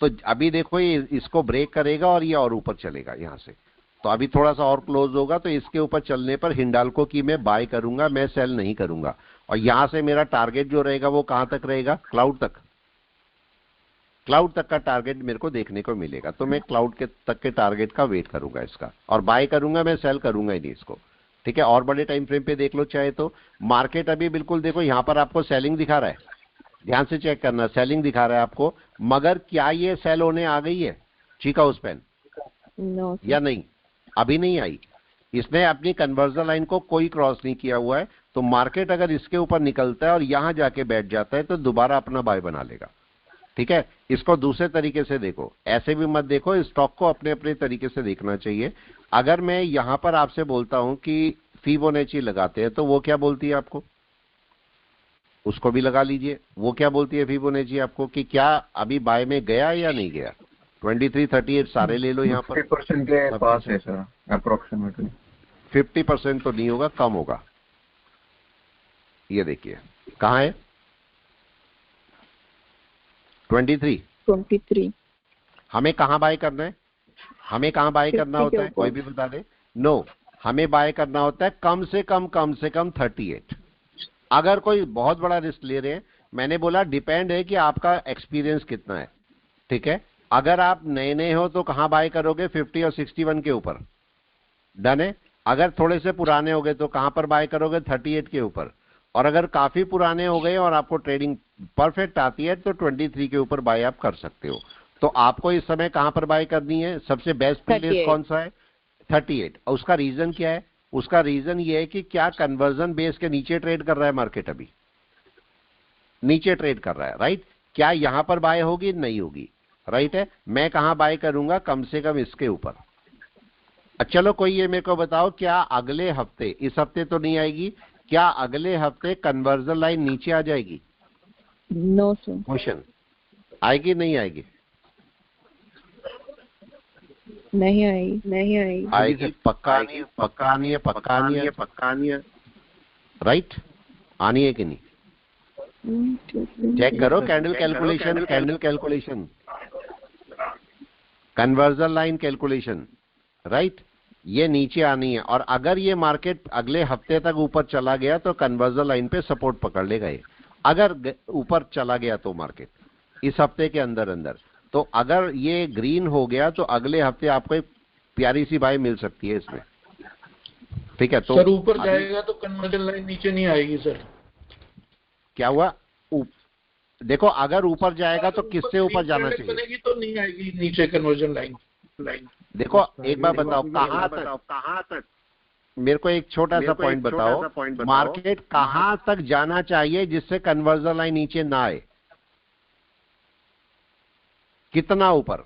तो अभी देखो ये इसको ब्रेक करेगा और ये और ऊपर चलेगा यहां से। तो अभी थोड़ा सा और क्लोज होगा, तो इसके ऊपर चलने पर हिंडाल्को की मैं बाय करूंगा, मैं सेल नहीं करूंगा। और यहां से मेरा टारगेट जो रहेगा वो कहां तक रहेगा? क्लाउड तक। क्लाउड तक का टारगेट मेरे को देखने को मिलेगा, तो मैं क्लाउड के तक के टारगेट का वेट करूंगा इसका, और बाय करूंगा, मैं सेल करूंगा ही नहीं इसको, ठीक है। और बड़े टाइम फ्रेम पे देख लो चाहे तो। मार्केट अभी बिल्कुल देखो यहां पर आपको सेलिंग दिखा रहा है, ध्यान से चेक करना, सेलिंग दिखा रहा है आपको। मगर क्या ये सेल होने आ गई है चीका उस पेन? नो या नहीं? अभी नहीं आई। इसने अपनी कन्वर्जन लाइन को कोई क्रॉस नहीं किया हुआ है। तो मार्केट अगर इसके ऊपर निकलता है और यहां जाके बैठ जाता है तो दोबारा अपना बाय बना लेगा, ठीक है। इसको दूसरे तरीके से देखो, ऐसे भी मत देखो, स्टॉक को अपने अपने तरीके से देखना चाहिए। अगर मैं यहां पर आपसे बोलता हूं कि फिबोनाची लगाते हैं, तो वो क्या बोलती है आपको? उसको भी लगा लीजिए। वो क्या बोलती है फिबोनाची आपको कि क्या अभी बाय में गया या नहीं गया? 2338 सारे ले लो यहाँ पर। 50% के पास है सर अप्रोक्सीमेटली। 50% तो नहीं होगा, कम होगा। ये देखिए कहाँ है? 23 23. हमें कहाँ बाय करना है? हमें कहाँ बाय करना 50 होता है? के कोई ऊपर। भी बता दे। नो, हमें बाय करना होता है कम से कम 38। अगर कोई बहुत बड़ा रिस्क ले रहे हैं, मैंने बोला डिपेंड है कि आपका एक्सपीरियंस कितना है, ठीक है। अगर आप नए नए हो तो कहाँ बाय करोगे? 50 और 61 के ऊपर, डन है। अगर थोड़े से पुराने हो गए तो कहां पर बाय करोगे? 38 के ऊपर। और अगर काफी पुराने हो गए और आपको ट्रेडिंग परफेक्ट आती है तो 23 के ऊपर बाय आप कर सकते हो। तो आपको इस समय कहां पर बाय करनी है? सबसे बेस्ट प्लेस 38. कौन सा है? 38। और उसका रीजन क्या है? उसका रीजन ये है कि क्या कन्वर्जन बेस के नीचे ट्रेड कर रहा है मार्केट? अभी नीचे ट्रेड कर रहा है, राइट। क्या यहां पर बाय होगी? नहीं होगी, राइट है। मैं कहां बाय करूंगा? कम से कम इसके ऊपर। चलो कोई ये मेरे को बताओ, क्या अगले हफ्ते, इस हफ्ते तो नहीं आएगी, क्या अगले हफ्ते कन्वर्जन लाइन नीचे आ जाएगी? No, sir. क्वेश्चन, आएगी नहीं आएगी? नहीं आएगी. आएगी, पक्का नहीं है, पक्का नहीं है, पक्का नहीं है, पक्का नहीं है, राइट। आनी है कि नहीं? चेक करो candle calculation, candle calculation, conversion line calculation, right. ये नीचे आनी है। और अगर ये मार्केट अगले हफ्ते तक ऊपर चला गया तो कन्वर्जन लाइन पे सपोर्ट पकड़ लेगा ये। अगर ऊपर चला गया तो मार्केट इस हफ्ते के अंदर अंदर, तो अगर ये ग्रीन हो गया तो अगले हफ्ते आपको एक प्यारी सी बाय मिल सकती है इसमें, ठीक है। तो सर ऊपर जाएगा तो कन्वर्जन लाइन नीचे नहीं आएगी सर। क्या हुआ? देखो अगर ऊपर जाएगा तो किससे ऊपर जाना चाहिए? बनेगी तो नहीं आएगी नीचे कन्वर्जन लाइन। देखो एक बार बताओ कहां तक, मेरे को एक छोटा सा पॉइंट बताओ, मार्केट कहां तक जाना चाहिए जिससे कन्वर्जन लाइन नीचे ना आए? कितना ऊपर?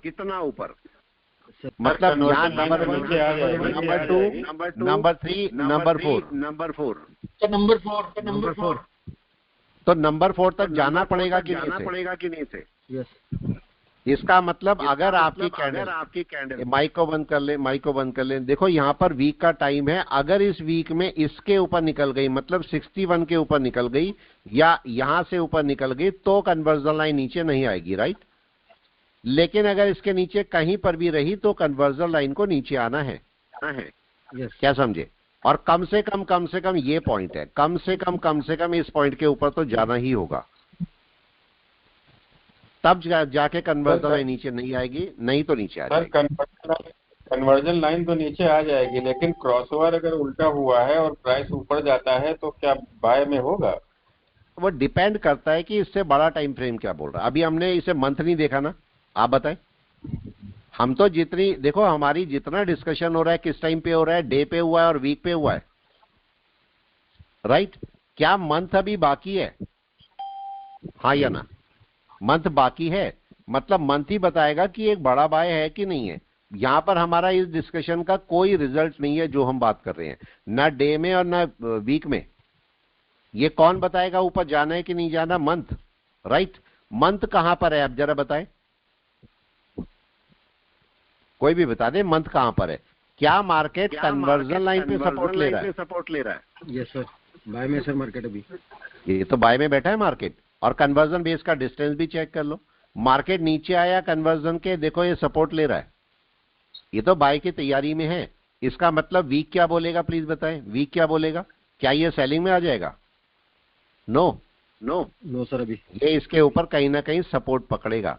मतलब यहाँ number 1, number 2, number 3, number 4। Number 4 तो नंबर 4 तक जाना पड़ेगा कि नहीं से? यस। इसका मतलब अगर आपकी कैंडल, माइक को बंद कर ले, देखो यहाँ पर वीक का टाइम है। अगर इस वीक में इसके ऊपर निकल गई, मतलब 61 के ऊपर निकल गई या यहां से ऊपर निकल गई, तो कन्वर्जन लाइन नीचे नहीं आएगी, राइट। लेकिन अगर इसके नीचे कहीं पर भी रही तो कन्वर्जन लाइन को नीचे आना है। क्या समझे? और कम से कम ये पॉइंट है, कम से कम इस पॉइंट के ऊपर तो जाना ही होगा, तब जाके कन्वर्जन लाइन नीचे नहीं आएगी, नहीं तो नीचे आ जाएगी। कन्वर्जन लाइन तो नीचे आ जाएगी, लेकिन क्रॉसओवर अगर उल्टा हुआ है और प्राइस ऊपर जाता है तो क्या बाय में होगा? वो डिपेंड करता है कि इससे बड़ा टाइम फ्रेम क्या बोल रहा है। अभी हमने इसे मंथ नहीं देखा ना, आप बताएं। हम तो जितनी, देखो हमारी जितना डिस्कशन हो रहा है किस टाइम पे हो रहा है, डे पे हुआ है और वीक पे हुआ है, राइट। क्या मंथ अभी बाकी है? हाँ या ना? मंथ बाकी है, मतलब मंथ ही बताएगा कि एक बड़ा बाय है कि नहीं है। यहां पर हमारा इस डिस्कशन का कोई रिजल्ट नहीं है जो हम बात कर रहे हैं, ना डे में और ना वीक में। ये कौन बताएगा ऊपर जाना है कि नहीं जाना? Month, right. मंथ कहां पर है? आप जरा बताएं, कोई भी बता दे मंथ कहां पर है। क्या मार्केट कन्वर्जन लाइन पे सपोर्ट ले रहा है? यस सर, बाय में सर मार्केट अभी। ये तो बाय में बैठा है मार्केट। और कन्वर्जन बेस का डिस्टेंस भी चेक कर लो, मार्केट नीचे आया कन्वर्जन के, देखो ये सपोर्ट ले रहा है, ये तो बाय की तैयारी में है। इसका मतलब वीक क्या बोलेगा? प्लीज बताएं, वीक क्या बोलेगा? क्या ये सेलिंग में आ जाएगा? नो सर, अभी ये इसके ऊपर कहीं ना कहीं सपोर्ट पकड़ेगा।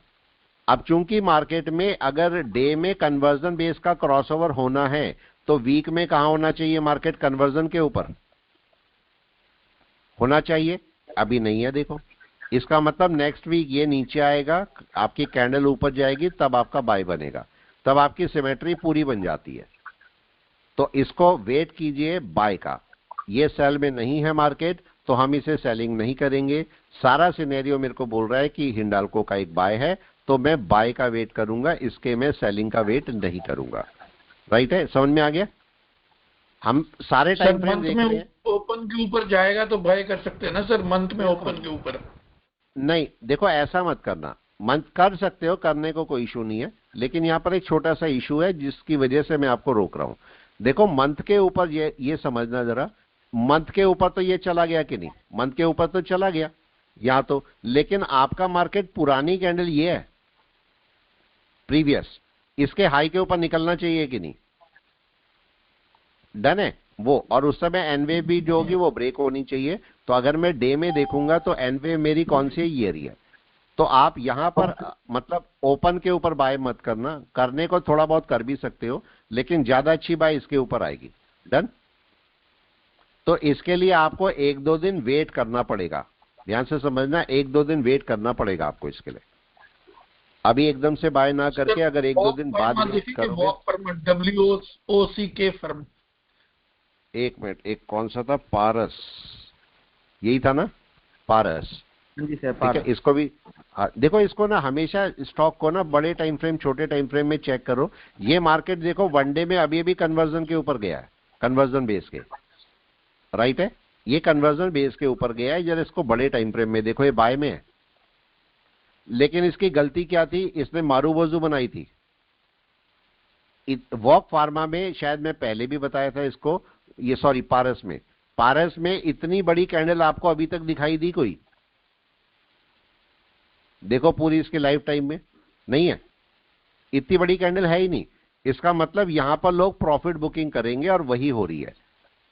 अब चूंकि मार्केट में अगर डे में कन्वर्जन बेस का क्रॉसओवर होना है तो वीक में कहां होना चाहिए? मार्केट कन्वर्जन के ऊपर होना चाहिए, अभी नहीं है। देखो इसका मतलब नेक्स्ट वीक ये नीचे आएगा, आपकी कैंडल ऊपर जाएगी, तब आपका बाय बनेगा, तब आपकी सिमेट्री पूरी बन जाती है। तो इसको वेट कीजिए बाय का। ये सेल में नहीं है मार्केट तो हम इसे सेलिंग नहीं करेंगे। सारा सिनेरियो मेरे को बोल रहा है कि हिंडाल्को का एक बाय है तो मैं बाय का वेट करूंगा, इसके मैं सेलिंग का वेट नहीं करूंगा, राइट है। समझ में आ गया? हम सारे टाइम फ्रेम देख रहे हैं। ओपन के ऊपर जाएगा तो बाय कर सकते हैं ना सर, मंथ में ओपन के ऊपर? नहीं, देखो ऐसा मत करना, मंथ कर सकते हो, करने को कोई इशू नहीं है, लेकिन यहाँ पर एक छोटा सा इशू है जिसकी वजह से मैं आपको रोक रहा हूँ। देखो मंथ के ऊपर ये समझना जरा, मंथ के ऊपर तो ये चला गया कि नहीं? मंथ के ऊपर तो चला गया यहाँ तो, लेकिन आपका मार्केट पुरानी कैंडल ये है, प्रीवियस, इसके हाई के ऊपर निकलना चाहिए कि नहीं? डन है वो। और उस समय एनवे भी जो होगी वो ब्रेक होनी चाहिए। तो अगर मैं डे में देखूंगा तो एनवे मेरी कौन सी है? ये रही है। तो आप यहां पर मतलब ओपन के ऊपर बाय मत करना, करने को थोड़ा बहुत कर भी सकते हो, लेकिन ज्यादा अच्छी बाय इसके ऊपर आएगी। डन। तो इसके लिए आपको 1-2 दिन वेट करना पड़ेगा, ध्यान से समझना, 1-2 दिन वेट करना पड़ेगा आपको इसके लिए। अभी एकदम से बाय ना करके अगर 1-2 दिन बाद वेट करोगे। WOCK firm. एक मिनट, एक कौन सा था? पारस, यही था ना? पारस, जी सर। ठीक है। इसको भी देखो, इसको ना हमेशा स्टॉक को ना बड़े टाइम फ्रेम, छोटे टाइम फ्रेम में चेक करो। ये मार्केट देखो वनडे में अभी अभी कन्वर्जन के ऊपर गया है, कन्वर्जन बेस के, राइट है, ये कन्वर्जन बेस के ऊपर गया है। जरा इसको बड़े टाइम फ्रेम में देखो, ये बाय में है। लेकिन इसकी गलती क्या थी? इसने मारूबोजू बनाई थी। वॉक फार्मा में शायद मैं पहले भी बताया था इसको, ये सॉरी पारस में, पारस में इतनी बड़ी कैंडल आपको अभी तक दिखाई दी कोई? देखो पूरी इसके लाइफ टाइम में नहीं है, इतनी बड़ी कैंडल है ही नहीं। इसका मतलब यहां पर लोग प्रॉफिट बुकिंग करेंगे और वही हो रही है।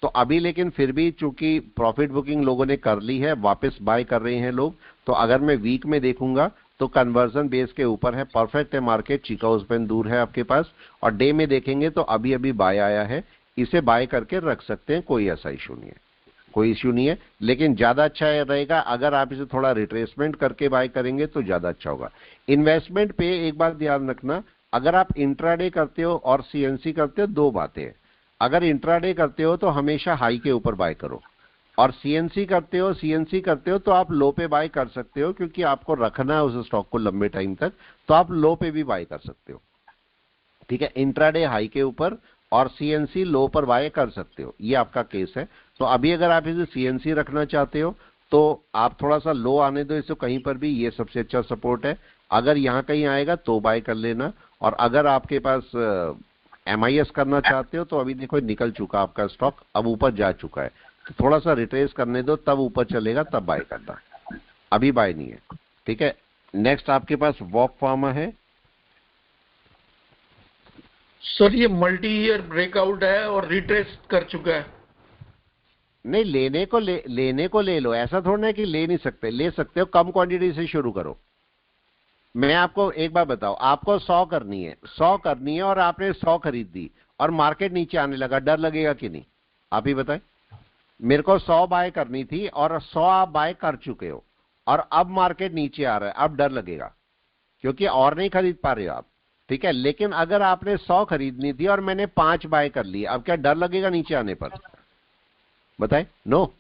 तो अभी लेकिन फिर भी चूंकि प्रॉफिट बुकिंग लोगों ने कर ली है, वापस बाय कर रहे हैं लोग। तो अगर मैं वीक में देखूंगा तो कन्वर्जन बेस के ऊपर है, परफेक्ट है मार्केट, चिका उसपेन दूर है आपके पास। और डे में देखेंगे तो अभी अभी बाय आया है, इसे बाय करके रख सकते हैं, कोई ऐसा इशू नहीं है, कोई इश्यू नहीं है। लेकिन ज्यादा अच्छा रहेगा अगर आप इसे थोड़ा रिट्रेसमेंट करके बाय करेंगे तो ज्यादा अच्छा होगा। इन्वेस्टमेंट पे एक बात ध्यान रखना, अगर आप इंट्राडे करते हो और सीएनसी करते हो, दो बातें हैं। अगर इंट्राडे करते हो तो हमेशा हाई के ऊपर बाय करो, और सीएनसी करते हो तो आप लो पे बाय कर सकते हो, क्योंकि आपको रखना है उस स्टॉक को लंबे टाइम तक, तो आप लो पे भी बाय कर सकते हो। ठीक है, इंट्राडे हाई के ऊपर और सीएनसी लो पर बाय कर सकते हो, ये आपका केस है। तो अभी अगर आप इसे सीएनसी रखना चाहते हो तो आप थोड़ा सा लो आने दो इसे कहीं पर भी, ये सबसे अच्छा सपोर्ट है। अगर यहाँ कहीं आएगा तो बाय कर लेना। और अगर आपके पास MIS करना चाहते हो तो अभी देखो निकल चुका आपका स्टॉक, अब ऊपर जा चुका है, तो थोड़ा सा रिट्रेस करने दो, तब ऊपर चलेगा तब बाय करना, अभी बाय नहीं है। ठीक है, नेक्स्ट आपके पास वॉक फार्मा है। सर ये मल्टी ईयर ब्रेकआउट है और रिट्रेस कर चुका है। नहीं, लेने को ले लो, ऐसा थोड़ा है कि ले नहीं सकते, ले सकते हो, कम क्वांटिटी से शुरू करो। मैं आपको एक बार बताओ, आपको 100 करनी है और आपने 100 खरीद दी और मार्केट नीचे आने लगा, डर लगेगा कि नहीं? आप ही बताएं। मेरे को 100 बाय करनी थी और 100 आप बाय कर चुके हो और अब मार्केट नीचे आ रहा है, अब डर लगेगा क्योंकि और नहीं खरीद पा रहे हो आप। ठीक है, लेकिन अगर आपने 100 खरीदनी थी और मैंने 5 बाय कर ली, अब क्या डर लगेगा नीचे आने पर? बताए? नो,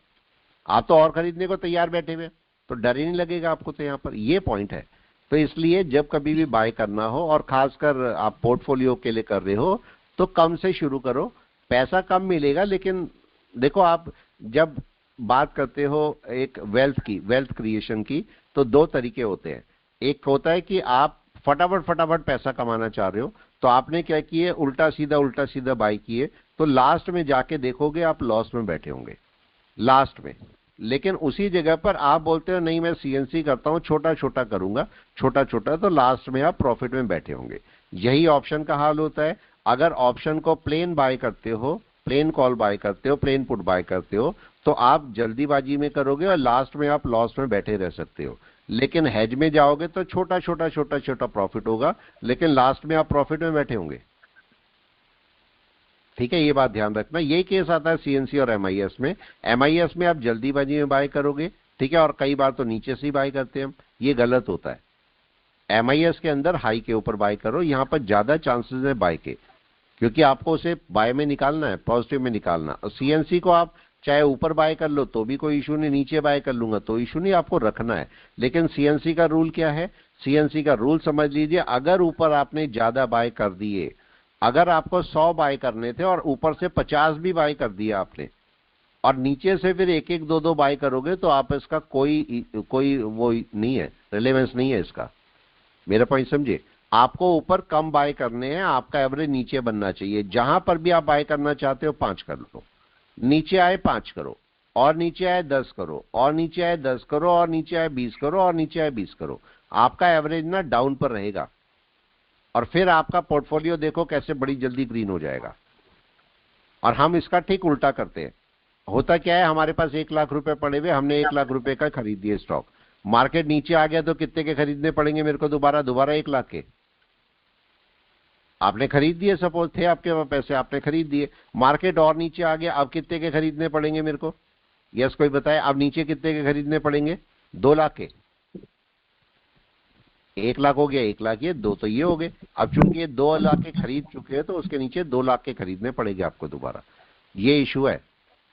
आप तो और खरीदने को तैयार बैठे हुए, तो डर ही नहीं लगेगा आपको। तो यहाँ पर ये पॉइंट है। तो इसलिए जब कभी भी बाय करना हो, और खासकर आप पोर्टफोलियो के लिए कर रहे हो, तो कम से शुरू करो। पैसा कम मिलेगा, लेकिन देखो आप जब बात करते हो एक वेल्थ क्रिएशन की, तो दो तरीके होते हैं। एक होता है कि आप फटाफट पैसा कमाना चाह रहे हो, तो आपने क्या किए, उल्टा सीधा बाय किए, तो लास्ट में जाके देखोगे आप लॉस में बैठे होंगे लास्ट में। लेकिन उसी जगह पर आप बोलते हो नहीं मैं सीएनसी करता हूं, छोटा करूंगा, तो लास्ट में आप प्रॉफिट में बैठे होंगे। यही ऑप्शन का हाल होता है। अगर ऑप्शन को प्लेन बाय करते हो, प्लेन कॉल बाय करते हो, प्लेन पुट बाय करते हो, तो आप जल्दीबाजी में करोगे और लास्ट में आप लॉस में बैठे रह सकते हो। लेकिन हेज में जाओगे तो छोटा प्रॉफिट होगा, लेकिन लास्ट में आप प्रॉफिट में बैठे होंगे। ठीक है, ये बात ध्यान रखना। यही केस आता है सीएनसी और MIS में। MIS में आप जल्दीबाजी में बाय करोगे, ठीक है, और कई बार तो नीचे से ही बाय करते हैं हम, ये गलत होता है। MIS के अंदर हाई के ऊपर बाय करो, यहां पर ज्यादा चांसेस है बाय के, क्योंकि आपको उसे बाय में निकालना है, पॉजिटिव में निकालना। और सीएनसी को आप चाहे ऊपर बाय कर लो तो भी कोई इशू नहीं, नीचे बाय कर लूंगा तो इशू नहीं, आपको रखना है। लेकिन सीएनसी का रूल क्या है? सीएनसी का रूल समझ लीजिए, अगर ऊपर आपने ज्यादा बाय कर दिए, अगर आपको 100 बाय करने थे और ऊपर से 50 भी बाय कर दिया आपने, और नीचे से फिर एक दो बाय करोगे, तो आप इसका कोई वो नहीं है, रिलेवेंस नहीं है इसका। मेरा पॉइंट समझे? आपको ऊपर कम बाय करने हैं, आपका एवरेज नीचे बनना चाहिए। जहां पर भी आप बाय करना चाहते हो 5 कर लो, नीचे आए 5 करो, और नीचे आए 10 करो, और नीचे आए 10 करो, और नीचे आए 20 करो, और नीचे आए 20 करो। आपका एवरेज ना डाउन पर रहेगा। और फिर आपका पोर्टफोलियो देखो कैसे बड़ी जल्दी ग्रीन हो जाएगा। और हम इसका ठीक उल्टा करते हैं। होता क्या है, हमारे पास 1 लाख रुपए पड़े हुए, हमने 1 लाख रुपए का खरीद दिए स्टॉक, मार्केट नीचे आ गया तो कितने के खरीदने पड़ेंगे मेरे को? दोबारा 1 लाख के आपने खरीद दिए, सपोज थे आपके पास पैसे, आपने खरीद दिए, मार्केट और नीचे आ गया, अब कितने के खरीदने पड़ेंगे मेरे को? यस कोई बताए, अब नीचे कितने के खरीदने पड़ेंगे? 2 लाख के। 1 लाख हो गया, 1 लाख ये, 2 तो ये हो गए। अब चूंकि ये 2 लाख के खरीद चुके हैं तो उसके नीचे 2 लाख के खरीदने पड़ेंगे आपको दोबारा। ये इशू है,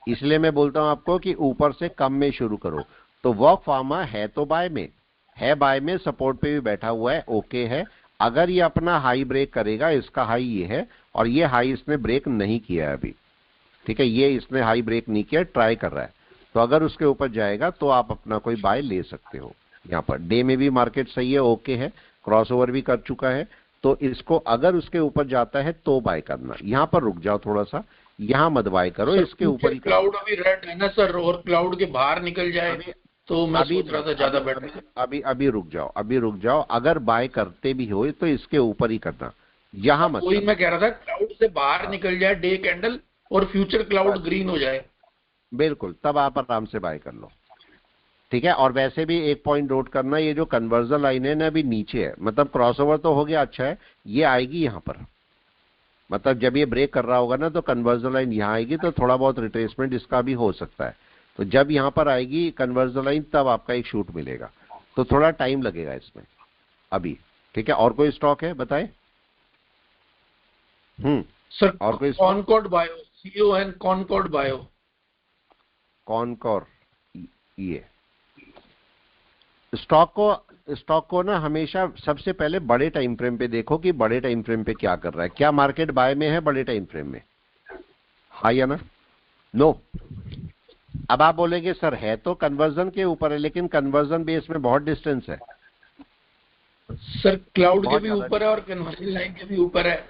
इसलिए मैं बोलता हूं आपको कि ऊपर से कम में शुरू करो। तो वर्क फार्मा है तो बाय में है, बाय में सपोर्ट पे भी बैठा हुआ है, ओके है। अगर ये अपना हाई ब्रेक करेगा, इसका हाई ये है और ये हाई इसने ब्रेक नहीं किया है अभी, ठीक है, ये इसने हाई ब्रेक नहीं किया, ट्राई कर रहा है, तो अगर उसके ऊपर जाएगा तो आप अपना कोई बाय ले सकते हो। यहाँ पर डे में भी मार्केट सही है, ओके है, क्रॉसओवर भी कर चुका है, तो इसको अगर उसके ऊपर जाता है तो बाय करना। यहाँ पर रुक जाओ थोड़ा सा, यहाँ मत बाय करो, इसके ऊपर ही क्लाउड अभी रेड है ना सर, और क्लाउड के बाहर निकल जाए तो मैं सोच रहा था ज्यादा बेटर है। अभी रुक जाओ, अगर बाय करते भी हो तो इसके ऊपर ही करना, यहाँ मत। वही मैं कह रहा था, क्लाउड से बाहर निकल जाए डे कैंडल और फ्यूचर क्लाउड ग्रीन हो जाए, बिल्कुल, तब आप आराम से बाय कर लो, ठीक है। और वैसे भी एक पॉइंट नोट करना, ये जो कन्वर्जन लाइन है ना अभी नीचे है, मतलब क्रॉसओवर तो हो गया, अच्छा है, ये आएगी यहाँ पर, मतलब जब ये ब्रेक कर रहा होगा ना तो कन्वर्जन लाइन यहाँ आएगी, तो थोड़ा बहुत रिट्रेसमेंट इसका भी हो सकता है। तो जब यहाँ पर आएगी कन्वर्जन लाइन तब आपका एक शूट मिलेगा, तो थोड़ा टाइम लगेगा इसमें अभी, ठीक है। और कोई स्टॉक है बताए? सर और कोई Concord bio, CON Concord bio, कॉनकॉर, ये स्टॉक को ना हमेशा सबसे पहले बड़े टाइम फ्रेम पे देखो कि बड़े टाइम फ्रेम पे क्या कर रहा है, क्या मार्केट बाय में है बड़े टाइम फ्रेम में, हाँ या ना? नो। अब आप बोलेंगे सर है तो कन्वर्जन के ऊपर है, लेकिन कन्वर्जन बेस में बहुत डिस्टेंस है सर, क्लाउड के भी ऊपर है और कन्वर्जन लाइन के भी ऊपर है,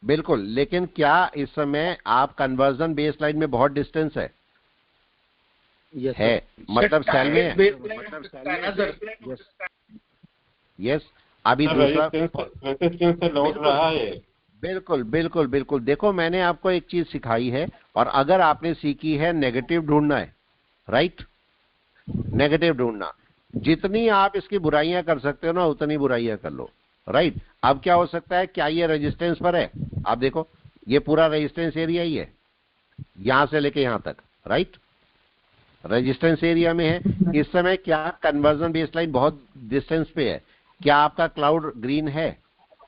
बिल्कुल, लेकिन क्या इस समय आप कन्वर्जन बेस लाइन में बहुत डिस्टेंस है? Yes, है, मतलब सेल में, यस, अभी दूसरा रेजिस्टेंस से लौट रहा है। बिल्कुल। देखो मैंने आपको एक चीज सिखाई है, और अगर आपने सीखी है नेगेटिव ढूंढना है, राइट, नेगेटिव ढूंढना, जितनी आप इसकी बुराइयां कर सकते हो ना उतनी बुराइयां कर लो, राइट। अब क्या हो सकता है, क्या ये रेजिस्टेंस पर है? आप देखो ये पूरा रेजिस्टेंस एरिया ही है, यहां से लेके यहां तक, राइट, रेजिस्टेंस एरिया में है इस समय। क्या कन्वर्जन बेसलाइन बहुत डिस्टेंस पे है? क्या आपका क्लाउड ग्रीन है?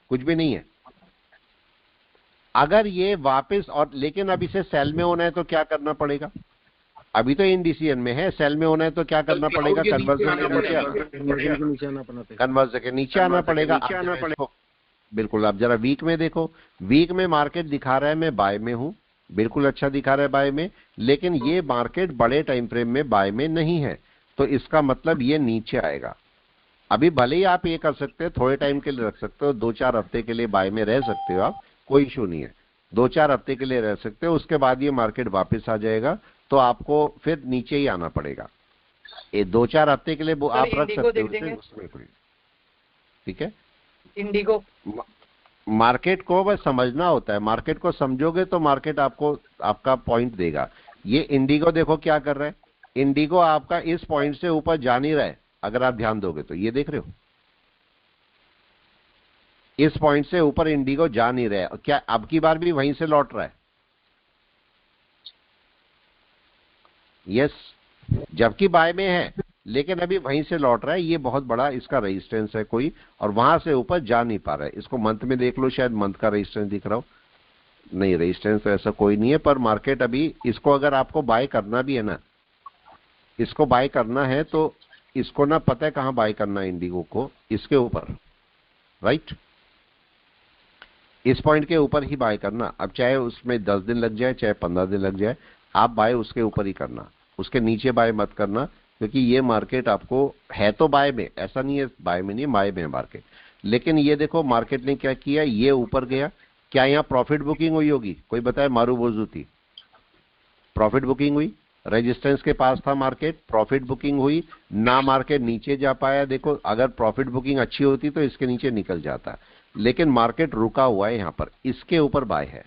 कुछ भी नहीं है। अगर ये वापस, और लेकिन अब इसे सेल में होना है तो क्या करना पड़ेगा? अभी तो इंडिसियन में है, सेल में होना है तो क्या करना पड़ेगा? कन्वर्जन के नीचे आना पड़ेगा। बिल्कुल, आप जरा वीक में देखो, वीक में मार्केट दिखा रहा है मैं बाय में हूं, बिल्कुल अच्छा दिखा रहा है बाय में, लेकिन ये मार्केट बड़े टाइम फ्रेम में बाय में नहीं है, तो इसका मतलब ये नीचे आएगा। अभी भले ही आप ये कर सकते हैं, थोड़े टाइम के लिए रख सकते हो, 2-4 हफ्ते के लिए बाय में रह सकते हो आप, कोई इशू नहीं है, 2-4 हफ्ते के लिए रह सकते हो, उसके बाद ये मार्केट वापस आ जाएगा तो आपको फिर नीचे ही आना पड़ेगा। ये 2-4 हफ्ते के लिए आप रख सकते हो उसमें कोई, ठीक है। इंडिगो, मार्केट को बस समझना होता है, मार्केट को समझोगे तो मार्केट आपको आपका पॉइंट देगा। ये इंडिगो देखो क्या कर रहा है, इंडिगो आपका इस पॉइंट से ऊपर जा नहीं रहा है, अगर आप ध्यान दोगे तो ये देख रहे हो, इस पॉइंट से ऊपर इंडिगो जा नहीं रहा है। क्या अब की बार भी वहीं से लौट रहा है? यस, जबकि बाय में है लेकिन अभी वहीं से लौट रहा है, ये बहुत बड़ा इसका रेजिस्टेंस है कोई, और वहां से ऊपर जा नहीं पा रहा है। इसको मंथ में देख लो, शायद मंथ का रेजिस्टेंस दिख रहा हो, नहीं रेजिस्टेंस तो ऐसा कोई नहीं है, पर मार्केट अभी इसको अगर आपको बाय करना भी है ना, इसको बाय करना है तो इसको ना पता है कहां बाय करना है इंडिगो को, इसके ऊपर, राइट, इस पॉइंट के ऊपर ही बाय करना। अब चाहे उसमें 10 दिन लग जाए चाहे 15 दिन लग जाए, आप बाय उसके ऊपर ही करना, उसके नीचे बाय मत करना, क्योंकि ये मार्केट आपको है तो बाय में, ऐसा नहीं है बाय में नहीं, बाय में है मार्केट। लेकिन ये देखो मार्केट ने क्या किया, ये ऊपर गया, क्या यहाँ प्रॉफिट बुकिंग हुई होगी? कोई बताए? मारूबोजू थी, प्रॉफिट बुकिंग हुई, रेजिस्टेंस के पास था मार्केट, प्रॉफिट बुकिंग हुई ना, मार्केट नीचे जा पाया। देखो अगर प्रॉफिट बुकिंग अच्छी होती तो इसके नीचे निकल जाता, लेकिन मार्केट रुका हुआ है, यहां पर इसके ऊपर बाय है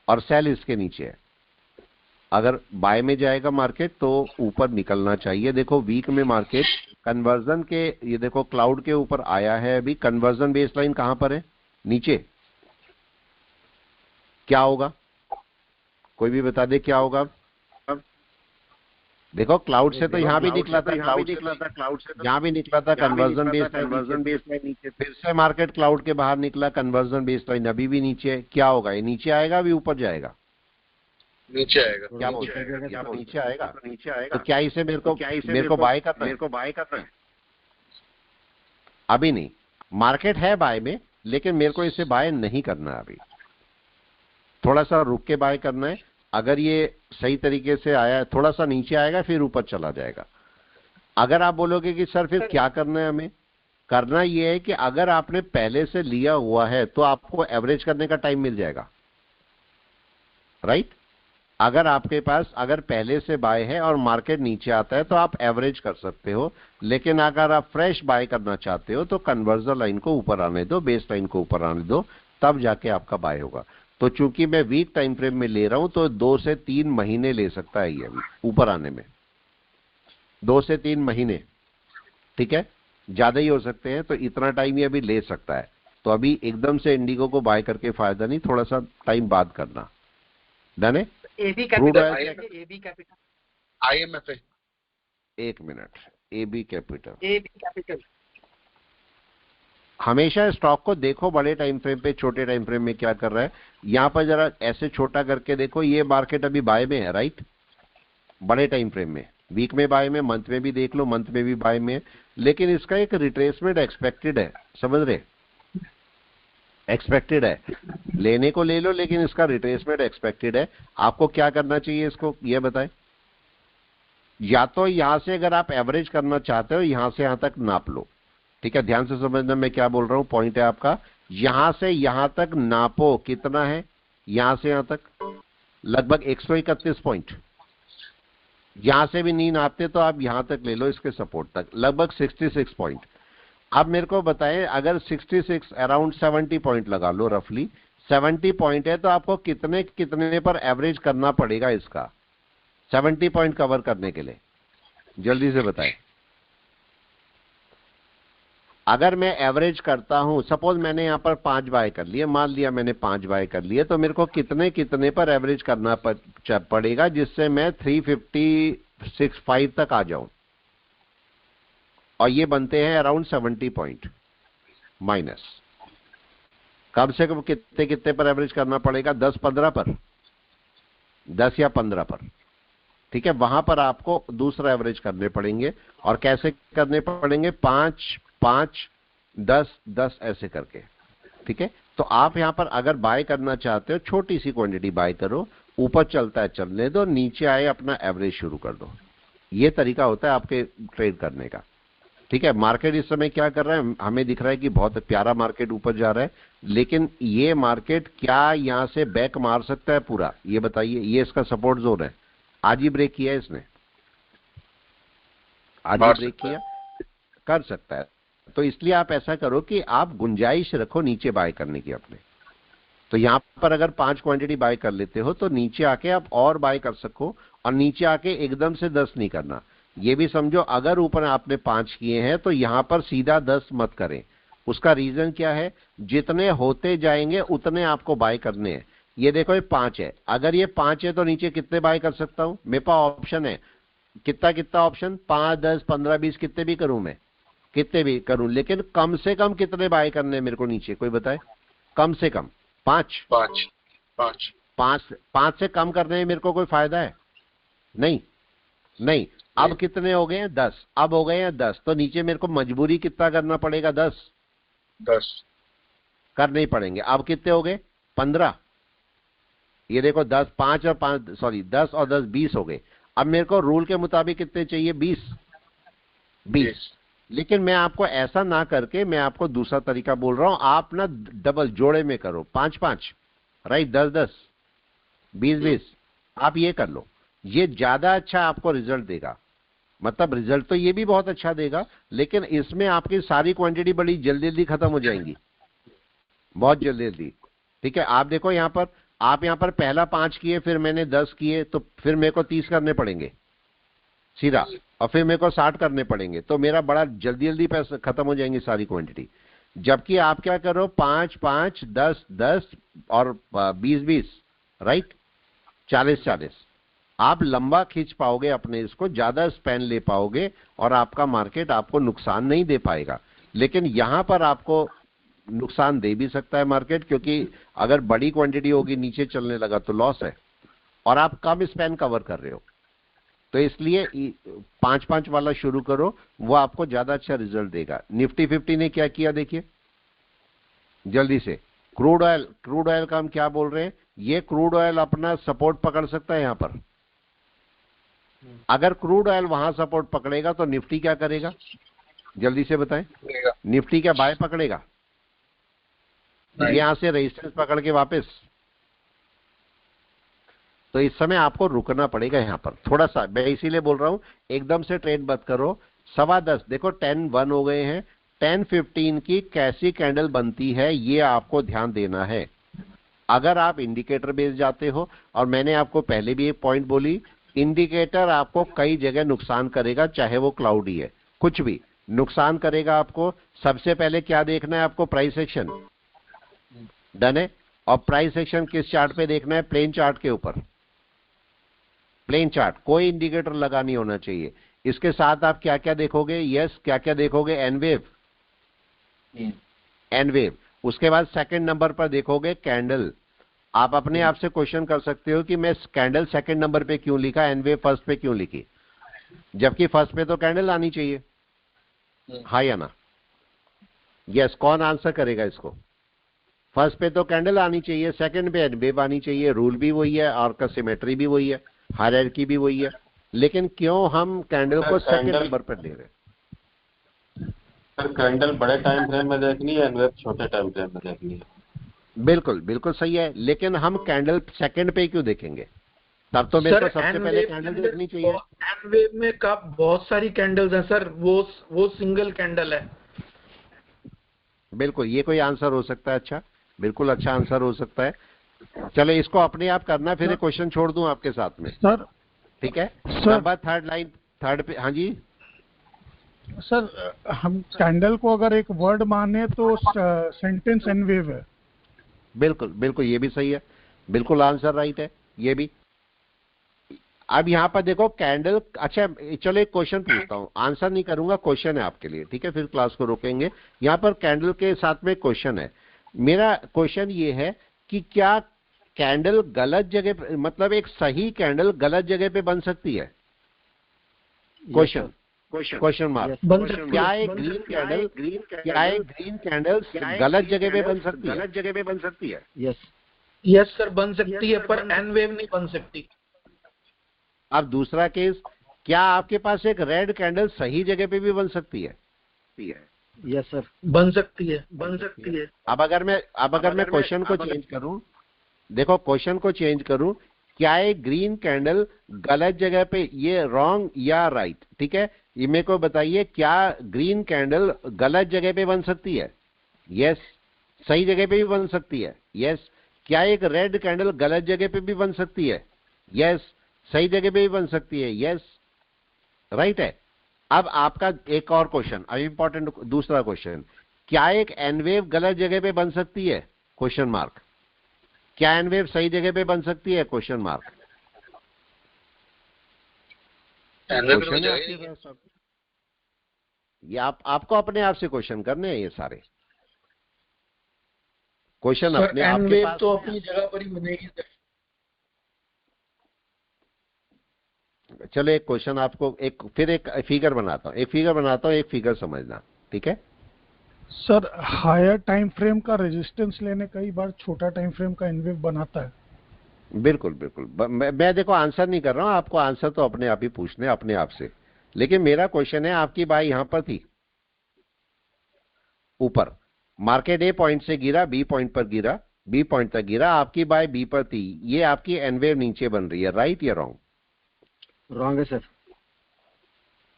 और सेल इसके नीचे है। अगर बाय में जाएगा मार्केट तो ऊपर निकलना चाहिए। देखो वीक में मार्केट कन्वर्जन के, ये देखो क्लाउड के ऊपर आया है, अभी कन्वर्जन बेस लाइन कहां पर है? नीचे। क्या होगा? कोई भी बता दे क्या होगा? देखो क्लाउड से तो यहाँ भी निकला था, क्लाउड से यहाँ भी निकला था कन्वर्जन बेस लाइन नीचे, फिर से मार्केट क्लाउड के बाहर निकला, कन्वर्जन बेस लाइन अभी भी नीचे है। क्या होगा? ये नीचे आएगा अभी ऊपर जाएगा? नीचे आएगा। क्या बोलते हैं? नीचे आएगा। तो क्या इसे मेरे को बाय करना है? अभी नहीं, मार्केट है बाय में, लेकिन मेरे को इसे बाय नहीं करना है अभी, थोड़ा सा रुक के बाय करना है। अगर ये सही तरीके से आया, थोड़ा सा नीचे आएगा फिर ऊपर चला जाएगा। अगर आप बोलोगे कि सर फिर क्या करना है, हमें करना ये है कि अगर आपने पहले से लिया हुआ है तो आपको एवरेज करने का टाइम मिल जाएगा, राइट? अगर आपके पास अगर पहले से बाय है और मार्केट नीचे आता है तो आप एवरेज कर सकते हो, लेकिन अगर आप फ्रेश बाय करना चाहते हो तो कन्वर्जन लाइन को ऊपर आने दो, बेस लाइन को ऊपर आने दो, तब जाके आपका बाय होगा। तो चूंकि मैं वीक टाइम फ्रेम में ले रहा हूं तो 2 से 3 महीने ले सकता है ये अभी ऊपर आने में, 2 से 3 महीने, ठीक है? ज्यादा ही हो सकते हैं, तो इतना टाइम ये अभी ले सकता है। तो अभी एकदम से इंडिगो को बाय करके फायदा नहीं, थोड़ा सा टाइम बाद करना। डन है? एबी कैपिटल, IMF है। 1 मिनट, एबी कैपिटल। हमेशा स्टॉक को देखो बड़े टाइम फ्रेम पे, छोटे टाइम फ्रेम में क्या कर रहा है। यहां पर जरा ऐसे छोटा करके देखो, ये मार्केट अभी बाय में है, राइट? बड़े टाइम फ्रेम में, वीक में बाय में, मंथ में भी देख लो, मंथ में भी बाय में, लेकिन इसका एक रिट्रेसमेंट एक्सपेक्टेड है, समझ रहे? एक्सपेक्टेड है, लेने को ले लो, लेकिन इसका रिट्रेसमेंट एक्सपेक्टेड है। आपको क्या करना चाहिए इसको ये बताएं। या तो यहां से अगर आप एवरेज करना चाहते हो, यहां से यहां तक नाप लो, ठीक है? ध्यान से समझना मैं क्या बोल रहा हूं, पॉइंट है आपका। यहां से यहां तक नापो, कितना है यहां से यहां तक? लगभग 131 पॉइंट। यहां से भी नहीं नापते तो आप यहां तक ले लो, इसके सपोर्ट तक, लगभग 66 पॉइंट। अब मेरे को बताएं, अगर 66 अराउंड 70 पॉइंट लगा लो, रफली 70 पॉइंट है, तो आपको कितने पर एवरेज करना पड़ेगा इसका 70 पॉइंट कवर करने के लिए? जल्दी से बताएं। अगर मैं एवरेज करता हूं, सपोज मैंने यहां पर 5 बाय कर लिए, मान लिया मैंने 5 बाय कर लिए, तो मेरे को कितने पर एवरेज करना पड़ेगा जिससे मैं 356.5 तक आ जाऊं? और ये बनते हैं अराउंड 70 पॉइंट माइनस। कम से कम कितने पर एवरेज करना पड़ेगा? 10-15 पर, 10 या 15 पर, ठीक है? वहां पर आपको दूसरा एवरेज करने पड़ेंगे। और कैसे करने पड़ेंगे? 5, 10, 10 ऐसे करके, ठीक है? तो आप यहां पर अगर बाय करना चाहते हो, छोटी सी क्वांटिटी बाय करो, ऊपर चलता है चलने दो, नीचे आए अपना एवरेज शुरू कर दो। ये तरीका होता है आपके ट्रेड करने का, ठीक है? मार्केट इस समय क्या कर रहा है, हमें दिख रहा है कि बहुत प्यारा मार्केट ऊपर जा रहा है, लेकिन ये मार्केट क्या यहां से बैक मार सकता है पूरा? ये बताइए। ये इसका सपोर्ट जोन है, आज ही ब्रेक किया इसने, आज ही ब्रेक किया, कर सकता है। तो इसलिए आप ऐसा करो कि आप गुंजाइश रखो नीचे बाय करने की अपने। तो यहां पर अगर 5 क्वांटिटी बाय कर लेते हो तो नीचे आके आप और बाय कर सको, और नीचे आके एकदम से 10 नहीं करना। ये भी समझो, अगर ऊपर आपने 5 किए हैं तो यहां पर सीधा 10 मत करें। उसका रीजन क्या है? जितने होते जाएंगे उतने आपको बाय करने हैं। ये देखो ये 5 है, अगर ये 5 है तो नीचे कितने बाय कर सकता हूं? मेरे पास ऑप्शन है, कितना ऑप्शन? 5, 10, 15, 20, कितने भी करूं मैं, कितने भी करूं, लेकिन कम से कम कितने बाय करने हैं मेरे को नीचे? कोई बताए? कम से कम 5 से कम करने में मेरे को कोई फायदा है? नहीं। अब कितने हो गए हैं? 10। अब हो गए हैं 10, तो नीचे मेरे को मजबूरी कितना करना पड़ेगा? 10 करने ही पड़ेंगे। अब कितने हो गए? 15। ये देखो 10 और 10 20 हो गए। अब मेरे को रूल के मुताबिक कितने चाहिए? 20। लेकिन मैं आपको ऐसा ना करके मैं आपको दूसरा तरीका बोल रहा हूं, आप ना डबल जोड़े में करो, 5-5, राइट? 10-10, 20-20, आप ये कर लो। ये ज्यादा अच्छा आपको रिजल्ट देगा। मतलब रिजल्ट तो ये भी बहुत अच्छा देगा, लेकिन इसमें आपकी सारी क्वांटिटी बड़ी जल्दी जल्दी खत्म हो जाएंगी। बहुत जल्दी। ठीक है, आप देखो यहाँ पर, आप यहाँ पर पहला 5 किए, फिर मैंने 10 किए, तो फिर मेरे को 30 करने पड़ेंगे सीधा, और फिर मेरे को 60 करने पड़ेंगे, तो मेरा बड़ा जल्दी पैसा खत्म हो जाएंगी सारी क्वांटिटी। जबकि आप क्या करो, 5 5 10 10 और 20 20, राइट, 40 40, आप लंबा खींच पाओगे अपने इसको, ज्यादा स्पैन ले पाओगे, और आपका मार्केट आपको नुकसान नहीं दे पाएगा। लेकिन यहां पर आपको नुकसान दे भी सकता है मार्केट, क्योंकि अगर बड़ी क्वांटिटी होगी, नीचे चलने लगा तो लॉस है, और आप कम स्पैन कवर कर रहे हो। तो इसलिए 5 वाला शुरू करो, वो आपको ज्यादा अच्छा रिजल्ट देगा। निफ्टी 50 ने क्या किया देखिए जल्दी से। क्रूड ऑयल का हम क्या बोल रहे हैं, ये क्रूड ऑयल अपना सपोर्ट पकड़ सकता है यहाँ पर। अगर क्रूड ऑयल वहां सपोर्ट पकड़ेगा तो निफ्टी क्या करेगा, जल्दी से बताएं। निफ्टी क्या बाय पकड़ेगा, यहां से रेजिस्टेंस पकड़ के वापस। तो इस समय आपको रुकना पड़ेगा यहाँ पर थोड़ा सा। मैं इसीलिए बोल रहा हूं एकदम से ट्रेड मत करो। 10:15 देखो 10:01 हो गए हैं। 10:15 की कैसी कैंडल बनती है ये आपको ध्यान देना है। अगर आप इंडिकेटर बेस जाते हो, और मैंने आपको पहले भी एक पॉइंट बोली, इंडिकेटर आपको कई जगह नुकसान करेगा, चाहे वो क्लाउडी है, कुछ भी नुकसान करेगा आपको। सबसे पहले क्या देखना है आपको, प्राइस एक्शन, डन है। और प्राइस एक्शन किस चार्ट पे देखना है, प्लेन चार्ट के ऊपर, प्लेन चार्ट, कोई इंडिकेटर लगा नहीं होना चाहिए। इसके साथ आप क्या क्या देखोगे, यस क्या क्या देखोगे, एन वेव। उसके बाद सेकंड नंबर पर देखोगे कैंडल। आप अपने आप से क्वेश्चन कर सकते हो कि मैं कैंडल सेकंड नंबर पे क्यों लिखा, एन वेव फर्स्ट पे क्यों लिखी, जबकि फर्स्ट पे तो कैंडल आनी चाहिए, हाँ या ना, यस। कौन आंसर करेगा इसको, फर्स्ट पे तो कैंडल आनी चाहिए, सेकंड पे एन वेव आनी चाहिए। रूल भी वही है और का सिमेट्री भी वही है, हायरार्की भी वही है, लेकिन क्यों हम कैंडल को सेकंड नंबर पर ले रहे हैं। सर कैंडल बड़े टाइम फ्रेम में देखनी है, एनवेव छोटे टाइम फ्रेम में देखनी है। बिल्कुल बिल्कुल सही है, लेकिन हम कैंडल सेकंड पे क्यों देखेंगे, तब तो मेरे को सबसे पहले कैंडल देखनी चाहिए। एन वेव में कब बहुत सारी कैंडल्स हैं सर, वो सिंगल कैंडल है। बिल्कुल, ये कोई आंसर हो सकता है, अच्छा बिल्कुल अच्छा आंसर हो सकता है। चलो इसको अपने आप करना, फिर एक क्वेश्चन छोड़ दूं आपके साथ में सर। ठीक है sir, number third line, third पे, हाँ जी सर। हम कैंडल को अगर एक वर्ड माने तो सेंटेंस एन वेव है। बिल्कुल बिल्कुल, ये भी सही है, बिल्कुल आंसर राइट है ये भी। अब यहाँ पर देखो कैंडल, अच्छा चलो एक क्वेश्चन पूछता हूँ, आंसर नहीं करूंगा, क्वेश्चन है आपके लिए, ठीक है, फिर क्लास को रोकेंगे। यहाँ पर कैंडल के साथ में क्वेश्चन है। मेरा क्वेश्चन ये है कि क्या कैंडल गलत जगह पे, मतलब एक सही कैंडल गलत जगह पे बन सकती है, क्वेश्चन मार्क। क्या एक ग्रीन कैंडल गलत जगह पे बन सकती है, यस सर बन सकती है, पर एन वेव नहीं बन सकती। अब दूसरा केस, क्या आपके पास एक रेड कैंडल सही जगह पे भी बन सकती है, यस सर बन सकती है। अब अगर मैं क्वेश्चन को चेंज करूं, देखो क्वेश्चन को चेंज करूं, क्या एक ग्रीन कैंडल गलत जगह पे, ये रॉन्ग या राइट, ठीक है, ये मेरे को बताइए, क्या ग्रीन कैंडल गलत जगह पे बन सकती है, यस। सही जगह पे भी बन सकती है, यस। क्या एक रेड कैंडल गलत जगह पे भी बन सकती है, यस। सही जगह पे भी बन सकती है, यस, राइट है। अब आपका एक और क्वेश्चन, अब इंपॉर्टेंट दूसरा क्वेश्चन, क्या एक एन वेव गलत जगह पे बन सकती है, क्वेश्चन मार्क। क्या एन वेव सही जगह पे बन सकती है, क्वेश्चन मार्क। ये आपको अपने आप से क्वेश्चन करने हैं, ये सारे क्वेश्चन अपने आपके पास तो अपनी जगह पर ही बनेगी सर। चलो एक क्वेश्चन आपको, एक फिगर बनाता हूँ, एक फिगर समझना, ठीक है सर। हायर टाइम फ्रेम का रेजिस्टेंस लेने कई बार छोटा टाइम फ्रेम का एन वेव बनाता है। बिल्कुल बिल्कुल, मैं देखो आंसर नहीं कर रहा हूँ, आपको आंसर तो अपने आप ही पूछने अपने आप से। लेकिन मेरा क्वेश्चन है, आपकी बाय यहां पर थी ऊपर, मार्केट ए पॉइंट से गिरा, बी पॉइंट पर गिरा, बी पॉइंट तक गिरा, आपकी बाय बी पर थी, ये आपकी एन वेव नीचे बन रही है, राइट या रॉन्ग। रॉन्ग है सर।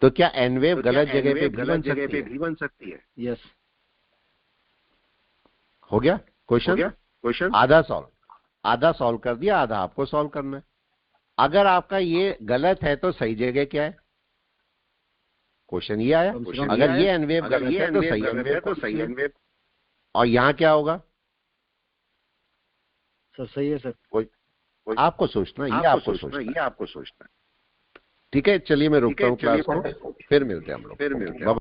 तो क्या एन वेव गलत जगह पे भी बन सकती है, यस। हो गया क्वेश्चन आधा सॉल्व कर दिया, आधा आपको सॉल्व करना है। अगर आपका ये गलत है तो सही जगह क्या है? क्वेश्चन ये आया, अगर ये एन वेव गलत है तो सही एन वेव, और यहाँ क्या होगा? सर सही है सर। आपको सोचना, ये आपको सोचना। ठीक है, चलिए मैं रुकता हूँ क्लास को, फिर मिलते हैं हम लोग।